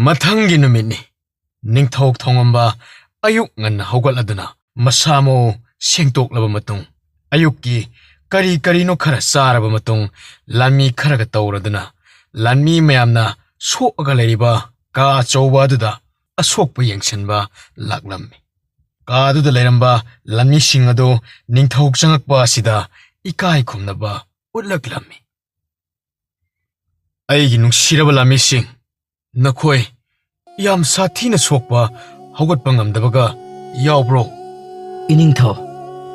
ꯃꯊꯪꯒꯤ ꯅꯨꯃꯤꯠꯅꯤ ꯅꯤꯡꯊꯧ ꯊꯧꯉꯝꯕ ꯑꯌꯨꯛ ꯉꯟꯅ ꯍꯧꯒꯠꯂꯗꯨꯅ ꯃꯁꯥ ꯃꯎ ꯁꯦꯡꯗꯣꯛꯂꯕ ꯃꯇꯨꯡ ꯑꯌꯨꯛꯀꯤ ꯀꯔꯤ ꯀꯔꯤꯅꯣ ꯈꯔ ꯆꯥꯔꯕ ꯃꯇꯨꯡ ꯂꯥꯟꯃꯤ ꯈꯔꯒ ꯇꯧꯔꯗꯨꯅ ꯂꯥꯟꯃꯤ ꯃꯌꯥꯝꯅ ꯁꯣꯛꯑꯒ ꯂꯩꯔꯤꯕ ꯀꯥ ꯑꯆꯧꯕ ꯑꯗꯨꯗ ꯑꯁꯣꯛꯄ ꯌꯦꯡꯁꯤꯟꯕ ꯂꯥꯛꯂꯝꯃꯤ ꯀꯥ ꯑꯗꯨꯗ ꯂꯩꯔꯝꯕ ꯂꯥꯟꯃꯤꯁꯤꯡ ꯑꯗꯨ ꯅꯤꯡꯊꯧ ꯆꯪꯉꯛꯄ ꯑꯁꯤꯗ ꯏꯀꯥꯏ ꯈꯨꯝꯅꯕ ꯎꯠꯂꯛꯂꯝꯃꯤ ꯑꯩꯒꯤ ꯅꯨꯡꯁꯤꯔꯕ ꯂꯥꯟꯃꯤꯁꯤꯡ ꯅꯈꯣꯏ ꯌꯥꯝ ꯁꯥꯊꯤꯅ ꯁꯣꯛꯄ ꯍꯧꯒꯠꯄ ꯉꯝꯗꯕꯒ ꯌꯥꯎꯕ꯭ꯔꯣ ꯏꯅꯤꯡꯊꯧ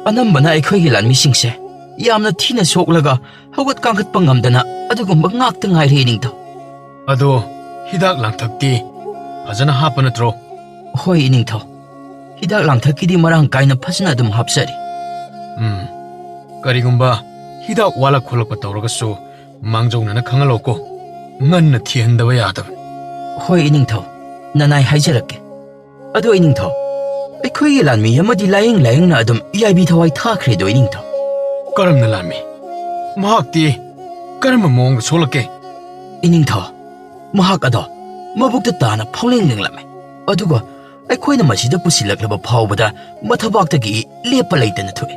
ꯑꯅꯝꯕꯅ ꯑꯩꯈꯣꯏꯒꯤ ꯂꯥꯟꯃꯤꯁꯤꯡꯁꯦ ꯌꯥꯝꯅ ꯊꯤꯅ ꯁꯣꯛꯂꯒ ꯍꯧꯒꯠ ꯀꯥꯡꯈꯠꯄ ꯉꯝꯗꯅ ꯑꯗꯨꯒꯨꯝꯕ ꯉꯥꯛꯇ ꯉꯥꯏꯔꯦ ꯏꯅꯤꯡꯊꯧ ꯑꯗꯣ ꯍꯤꯗꯥꯛ ꯂꯥꯡꯊꯛꯇꯤ ꯐꯖꯅ ꯍꯥꯞꯄ ꯅꯠꯇ꯭ꯔꯣ ꯍꯣꯏ ꯏꯅꯤꯡꯊꯧ ꯍꯤꯗꯥꯛ ꯂꯥꯡꯊꯛꯀꯤꯗꯤ ꯃꯔꯥꯡ ꯀꯥꯏꯅ ꯐꯖꯅ ꯑꯗꯨꯝ ꯍꯥꯞꯆꯔꯤ ꯀꯔꯤꯒꯨꯝꯕ ꯍꯤꯗꯥꯛ ꯋꯥꯠꯂꯛ ꯈꯣꯠꯂꯛꯄ ꯇꯧꯔꯒꯁꯨ ꯃꯥꯡꯖꯧꯅꯅ ꯈꯪꯍꯜꯂꯣꯀꯣ ꯉꯟꯅ ꯊꯤꯍꯟꯗꯕ ꯌꯥꯗꯕꯅꯤ ꯍꯣꯏ ꯏꯅꯤꯡꯊꯧ ꯅꯅꯥꯏ ꯍꯥꯏꯖꯔꯛꯀꯦ ꯑꯗꯣ ꯏꯅꯤꯡꯊꯧ ꯑꯩꯈꯣꯏꯒꯤ ꯂꯥꯟꯃꯤ ꯑꯃꯗꯤ ꯂꯥꯌꯦꯡꯅ ꯑꯗꯨꯝ ꯌꯥꯏꯕꯤ ꯊꯋꯥꯏ ꯊꯥꯈ꯭ꯔꯦꯗꯣ ꯏꯅꯤꯡꯊꯧ ꯀꯔꯝꯅ ꯂꯥꯟꯃꯤ ꯃꯍꯥꯛꯇꯤ ꯀꯔꯝꯕ ꯃꯑꯣꯡꯗ ꯁꯣꯛꯂꯛꯀꯦ ꯏꯅꯤꯡꯊꯧ ꯃꯍꯥꯛ ꯑꯗꯣ ꯃꯕꯨꯛꯇ ꯇꯥꯅ ꯐꯥꯎꯂꯦꯡꯂꯝꯃꯦ ꯑꯗꯨꯒ ꯑꯩꯈꯣꯏꯅ ꯃꯁꯤꯗ ꯄꯨꯁꯤꯜꯂꯛꯂꯕ ꯐꯥꯎꯕꯗ ꯃꯊꯕꯥꯛꯇꯒꯤ ꯂꯦꯞꯄ ꯂꯩꯇꯅ ꯊꯣꯛꯏ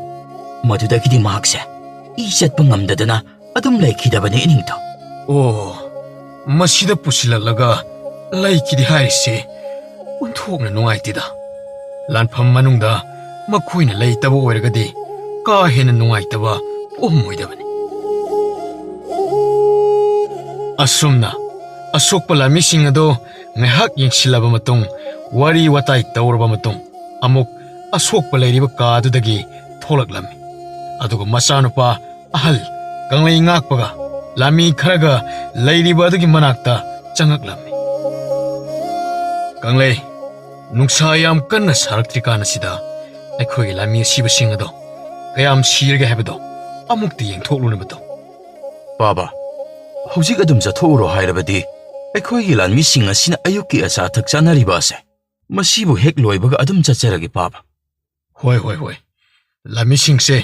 ꯃꯗꯨꯗꯒꯤꯗꯤ ꯃꯍꯥꯛꯁꯦ ꯏ ꯆꯠꯄ ꯉꯝꯗꯗꯅ ꯑꯗꯨꯝ ꯂꯩꯈꯤꯗꯕꯅꯤ ꯏꯅꯤꯡꯊꯧ ꯑꯣ ꯃꯁꯤꯗ ꯄꯨꯁꯤꯜꯂꯛꯂꯒ ꯂꯩꯈꯤꯗꯦ ꯍꯥꯏꯔꯤꯁꯦ ꯑꯣꯟꯊꯣꯛꯅ ꯅꯨꯡꯉꯥꯏꯇꯦꯗ ꯂꯥꯟꯐꯝ ꯃꯅꯨꯡꯗ ꯃꯈꯣꯏꯅ ꯂꯩꯇꯕ ꯑꯣꯏꯔꯒꯗꯤ ꯀꯥ ꯍꯦꯟꯅ ꯅꯨꯡꯉꯥꯏꯇꯕ ꯄꯣꯛꯑꯝꯃꯣꯏꯗꯕꯅꯤ ꯑꯁꯨꯝꯅ ꯑꯁꯣꯛꯄ ꯂꯥꯟꯃꯤꯁꯤꯡ ꯑꯗꯣ ꯉꯥꯏꯍꯥꯛ ꯌꯦꯡꯁꯤꯜꯂꯕ ꯃꯇꯨꯡ ꯋꯥꯔꯤ ꯋꯥꯇꯥꯏ ꯇꯧꯔꯕ ꯃꯇꯨꯡ ꯑꯃꯨꯛ ꯑꯁꯣꯛꯄ ꯂꯩꯔꯤꯕ ꯀꯥ ꯑꯗꯨꯗꯒꯤ ꯊꯣꯛꯂꯛꯂꯝꯃꯤ ꯑꯗꯨꯒ ꯃꯆꯥꯅꯨꯄꯥ ꯑꯍꯜ ꯀꯪꯂꯩ ꯉꯥꯛꯄꯒ ꯂꯥꯟꯃꯤ ꯈꯔꯒ ꯂꯩꯔꯤꯕ ꯑꯗꯨꯒꯤ ꯃꯅꯥꯛꯇ ꯆꯪꯉꯛꯂꯝꯃꯤ ꯀꯪꯂꯩ ꯅꯨꯡꯁꯥ ꯌꯥꯝ ꯀꯟꯅ ꯁꯥꯔꯛꯇ꯭ꯔꯤꯀꯥꯟ ꯑꯁꯤꯗ ꯑꯩꯈꯣꯏꯒꯤ ꯂꯥꯟꯃꯤ ꯑꯁꯤꯕꯁꯤꯡ ꯑꯗꯣ ꯀꯌꯥꯝ ꯁꯤꯔꯒꯦ ꯍꯥꯏꯕꯗꯣ ꯑꯃꯨꯛꯇ ꯌꯦꯡꯊꯣꯛꯂꯨꯅꯕꯗꯣ ꯕꯥꯕꯥ ꯍꯧꯖꯤꯛ ꯑꯗꯨꯝ ꯆꯠꯊꯣꯛꯎꯔꯣ ꯍꯥꯏꯔꯕꯗꯤ ꯑꯩꯈꯣꯏꯒꯤ ꯂꯥꯟꯃꯤꯁꯤꯡ ꯑꯁꯤꯅ ꯑꯌꯨꯛꯀꯤ ꯑꯆꯥ ꯑꯊꯛ ꯆꯥꯅꯔꯤꯕ ꯑꯁꯦ ꯃꯁꯤꯕꯨ ꯍꯦꯛ ꯂꯣꯏꯕꯒ ꯑꯗꯨꯝ ꯆꯠꯆꯔꯒꯦ ꯕꯥꯕꯥ ꯍꯣꯏ ꯂꯥꯟꯃꯤꯁꯤꯡꯁꯦ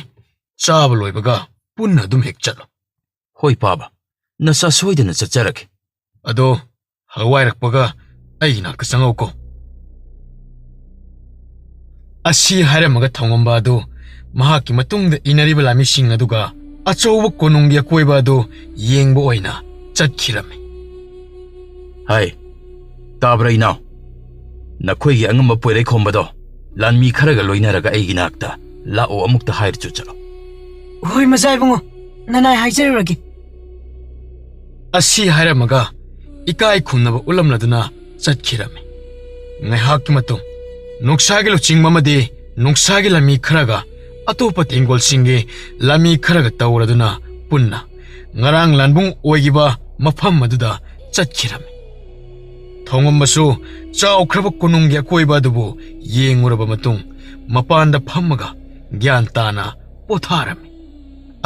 ꯆꯥꯕ ꯂꯣꯏꯕꯒ ꯄꯨꯟꯅ ꯑꯗꯨꯝ ꯍꯦꯛ ꯆꯠꯂꯣ ꯍꯣꯏ ꯕꯥꯕꯥ ꯅꯆꯥ ꯁꯣꯏꯗꯅ ꯆꯠꯆꯔꯒꯦ ꯑꯗꯣ ꯍꯋꯥꯏꯔꯛꯄꯒ ꯑꯩꯒꯤ ꯅꯥꯛꯇ ꯆꯪꯉꯧꯀꯣ ꯑꯁꯤ ꯍꯥꯏꯔꯝꯃꯒ ꯊꯧꯉꯝꯕ ꯑꯗꯨ ꯃꯍꯥꯛꯀꯤ ꯃꯇꯨꯡꯗ ꯏꯟꯅꯔꯤꯕ ꯂꯥꯟꯃꯤꯁꯤꯡ ꯑꯗꯨꯒ ꯑꯆꯧꯕ ꯀꯣꯅꯨꯡꯒꯤ ꯑꯀꯣꯏꯕ ꯑꯗꯨ ꯌꯦꯡꯕ ꯑꯣꯏꯅ ꯆꯠꯈꯤꯔꯝꯃꯤ ꯍꯥꯏ ꯇꯥꯕ꯭ꯔꯥ ꯏꯅꯥꯎ ꯅꯈꯣꯏꯒꯤ ꯑꯉꯝꯕ ꯄꯣꯏꯔꯩꯈꯣꯝꯕꯗꯣ ꯂꯥꯟꯃꯤ ꯈꯔꯒ ꯂꯣꯏꯅꯔꯒ ꯑꯩꯒꯤ ꯅꯥꯛꯇ ꯂꯥꯛꯑꯣ ꯑꯃꯨꯛꯇ ꯍꯥꯏꯔꯁꯨ ꯆꯠꯂꯣ ꯍꯣꯏ ꯃꯆꯥ ꯏꯕꯨꯡꯉꯣ ꯅꯅꯥꯏ ꯍꯥꯏꯖꯔꯨꯔꯒꯦ ꯑꯁꯤ ꯍꯥꯏꯔꯝꯃꯒ ꯏꯀꯥꯏ ꯈꯨꯝꯅꯕ ꯎꯠꯂꯝꯂꯗꯨꯅ ꯆꯠꯈꯤꯔꯝꯃꯤ ꯉꯥꯏꯍꯥꯛꯀꯤ ꯃꯇꯨꯡ ꯅꯣꯡꯁꯥꯒꯤ ꯂꯨꯆꯤꯡꯕ ꯑꯃꯗꯤ ꯅꯣꯡꯁꯥꯒꯤ ꯂꯥꯟꯃꯤ ꯈꯔꯒ ꯑꯇꯣꯞꯄ ꯇꯦꯡꯒꯣꯜꯁꯤꯡꯒꯤ ꯂꯥꯟꯃꯤ ꯈꯔꯒ ꯇꯧꯔꯗꯨꯅ ꯄꯨꯟꯅ ꯉꯔꯥꯡ ꯂꯥꯟꯕꯨꯡ ꯑꯣꯏꯈꯤꯕ ꯃꯐꯝ ꯑꯗꯨꯗ ꯆꯠꯈꯤꯔꯝꯃꯤ ꯊꯧꯉꯝꯕꯁꯨ ꯆꯥꯎꯈ꯭ꯔꯕ ꯀꯣꯅꯨꯡꯒꯤ ꯑꯀꯣꯏꯕ ꯑꯗꯨꯕꯨ ꯌꯦꯡꯉꯨꯔꯕ ꯃꯇꯨꯡ ꯃꯄꯥꯟꯗ ꯐꯝꯃꯒ ꯒ꯭ꯌꯥꯟ ꯇꯥꯅ ꯄꯣꯊꯥꯔꯝꯃꯤ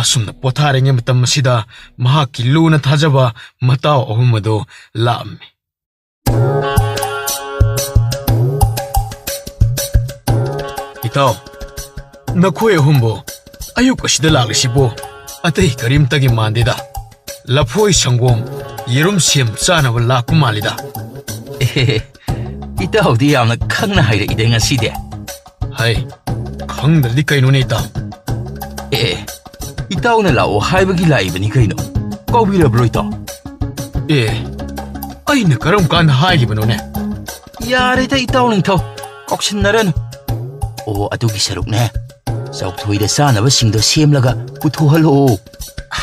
ꯑꯁꯨꯝꯅ ꯄꯣꯊꯥꯔꯤꯉꯩ ꯃꯇꯝ ꯑꯁꯤꯗ ꯃꯍꯥꯛꯀꯤ ꯂꯨꯅ ꯊꯥꯖꯕ ꯃꯇꯥꯎ ꯑꯍꯨꯝ ꯑꯗꯨ ꯂꯥꯛꯑꯝꯃꯤ ꯏꯇꯥꯎ ꯅꯈꯣꯏ ꯑꯍꯨꯝꯕꯨ ꯑꯌꯨꯛ ꯑꯁꯤꯗ ꯂꯥꯛꯂꯤꯁꯤꯕꯨ ꯑꯇꯩ ꯀꯔꯤꯝꯇꯒꯤ ꯃꯥꯟꯗꯦꯗ ꯂꯐꯣꯏ ꯁꯪꯒꯣꯝ ꯌꯦꯔꯨꯝ ꯁꯦꯝ ꯆꯥꯅꯕ ꯂꯥꯛꯄ ꯃꯥꯜꯂꯤꯗ ꯏꯇꯥꯎꯗꯤ ꯌꯥꯝꯅ ꯈꯪꯅ ꯍꯥꯏꯔꯛꯏꯗ ꯉꯁꯤꯗꯤ ꯍꯩ ꯈꯪꯗ꯭ꯔꯗꯤ ꯀꯩꯅꯣꯅꯦ ꯏꯇꯥꯎ ꯏꯇꯥꯎꯅ ꯂꯥꯛꯑꯣ ꯍꯥꯏꯕꯒꯤ ꯂꯥꯛꯏꯕꯅꯤ ꯀꯩꯅꯣ ꯀꯥꯎꯕꯤꯔꯕ꯭ꯔꯣ ꯏꯇꯥꯎ ꯑꯩꯅ ꯀꯔꯝ ꯀꯥꯟꯗ ꯍꯥꯏꯈꯤꯕꯅꯣꯅꯦ ꯌꯥꯔꯦꯗ ꯏꯇꯥꯎ ꯅꯤꯡꯊꯧ ꯀꯥꯎꯁꯤꯟꯅꯔꯅꯨ ꯑꯣ ꯑꯗꯨꯒꯤ ꯁꯔꯨꯛꯅꯦ ꯆꯧꯊꯣꯏꯗ ꯆꯥꯅꯕꯁꯤꯡꯗꯣ ꯁꯦꯝꯂꯒ ꯄꯨꯊꯣꯛꯍꯜꯂꯛꯑꯣ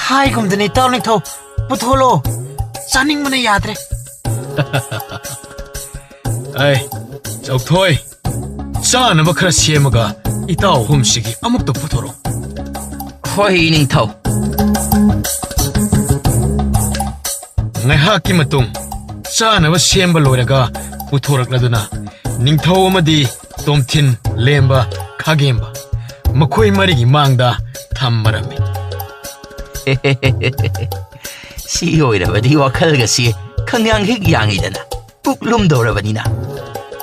ꯍꯥꯏꯒꯨꯝꯗꯅ ꯏꯇꯥꯎ ꯅꯤꯡꯊꯧ ꯄꯨꯊꯣꯛꯂꯣ ꯆꯥꯅꯤꯡꯕꯅ ꯌꯥꯗ꯭ꯔꯦ ꯑꯩ ꯆꯧꯊꯣꯏ ꯆꯥꯅꯕ ꯈꯔ ꯁꯦꯝꯃꯒ ꯏꯇꯥꯎ ꯑꯍꯨꯝꯁꯤꯒꯤ ꯑꯃꯨꯛꯇ ꯄꯨꯊꯣꯔꯛꯑꯣ ꯍꯣꯏ ꯅꯤꯡꯊꯧ ꯉꯥꯏꯍꯥꯛꯀꯤ ꯃꯇꯨꯡ ꯆꯥꯅꯕ ꯁꯦꯝꯕ ꯂꯣꯏꯔꯒ ꯄꯨꯊꯣꯔꯛꯂꯗꯨꯅ ꯅꯤꯡꯊꯧ ꯑꯃꯗꯤ ꯇꯣꯝꯊꯤꯟ ꯂꯦꯝꯕ ꯈꯥꯒꯦꯝꯕ ꯃꯈꯣꯏ ꯃꯔꯤꯒꯤ ꯃꯥꯡꯗ ꯊꯝꯃꯔꯝꯃꯤ ꯁꯤ ꯑꯣꯏꯔꯕꯗꯤ ꯋꯥꯈꯜꯒꯁꯤ ꯈꯪꯌꯥꯡ ꯍꯦꯛ ꯌꯥꯡꯉꯤꯗꯅ ꯄꯨꯛ ꯂꯨꯝꯗꯧꯔꯕꯅꯤꯅ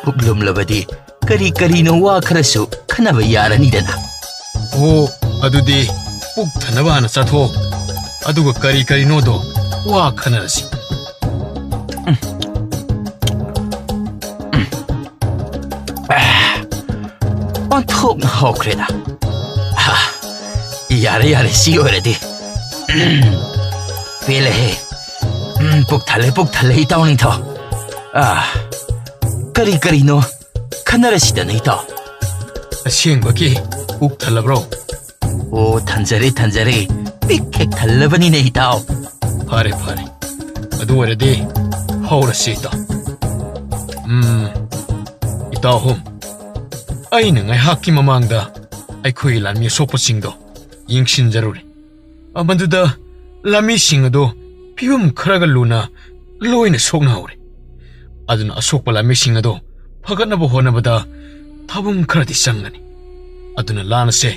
ꯄꯨꯛ ꯂꯨꯝꯂꯕꯗꯤ ꯀꯔꯤ ꯀꯔꯤꯅꯣ ꯋꯥ ꯈꯔꯁꯨ ꯈꯟꯅꯕ ꯌꯥꯔꯅꯤꯗꯅ ꯑꯣ ꯑꯗꯨꯗꯤ ꯄꯨꯛ ꯊꯟꯅꯕ ꯍꯥꯟꯅ ꯆꯥꯊꯣꯛ ꯑꯗꯨꯒ ꯀꯔꯤ ꯀꯔꯤꯅꯣꯗꯣ ꯋꯥ ꯈꯟꯅꯔꯁꯤ ꯑꯣꯟꯊꯣꯛꯅ ꯍꯥꯎꯈ꯭ꯔꯦꯗ ꯌꯥꯔꯦ ꯌꯥꯔꯦ ꯁꯤ ꯑꯣꯏꯔꯗꯤ ꯄꯦꯜꯂꯦꯍꯦ ꯄꯨꯛ ꯊꯜꯂꯦ ꯏꯇꯥꯎ ꯅꯤꯡꯊꯧ ꯀꯔꯤ ꯀꯔꯤꯅꯣ ꯈꯟꯅꯔꯁꯤꯗꯅ ꯏꯇꯥꯎ ꯑꯁꯦꯡꯕꯒꯤ ꯄꯨꯛ ꯊꯜꯂꯕ꯭ꯔꯣ ꯑꯣ ꯊꯟꯖꯔꯦ ꯄꯤꯛ ꯍꯦꯛ ꯊꯜꯂꯕꯅꯤꯅꯦ ꯏꯇꯥꯎ ꯐꯔꯦ ꯑꯗꯨ ꯑꯣꯏꯔꯗꯤ ꯍꯧꯔꯁꯤ ꯏꯇꯥꯎ ꯏꯇꯥꯎ ꯍꯨꯝ ꯑꯩꯅ ꯉꯥꯏꯍꯥꯛꯀꯤ ꯃꯃꯥꯡꯗ ꯑꯩꯈꯣꯏꯒꯤ ꯂꯥꯟꯃꯤ ꯑꯁꯣꯛꯄꯁꯤꯡꯗꯣ ꯌꯦꯡꯁꯤꯟꯖꯔꯨꯔꯦ ꯃꯗꯨꯗ ꯂꯥꯟꯃꯤꯁꯤꯡ ꯑꯗꯣ ꯐꯤꯕꯝ ꯈꯔꯒ ꯂꯨꯅ ꯂꯣꯏꯅ ꯁꯣꯛꯅꯍꯧꯔꯦ ꯑꯗꯨꯅ ꯑꯁꯣꯛꯄ ꯂꯥꯟꯃꯤꯁꯤꯡ ꯑꯗꯣ ꯐꯒꯠꯅꯕ ꯍꯣꯠꯅꯕꯗ ꯊꯥꯕꯨꯝ ꯈꯔꯗꯤ ꯆꯪꯒꯅꯤ ꯑꯗꯨꯅ ꯂꯥꯟ ꯑꯁꯦ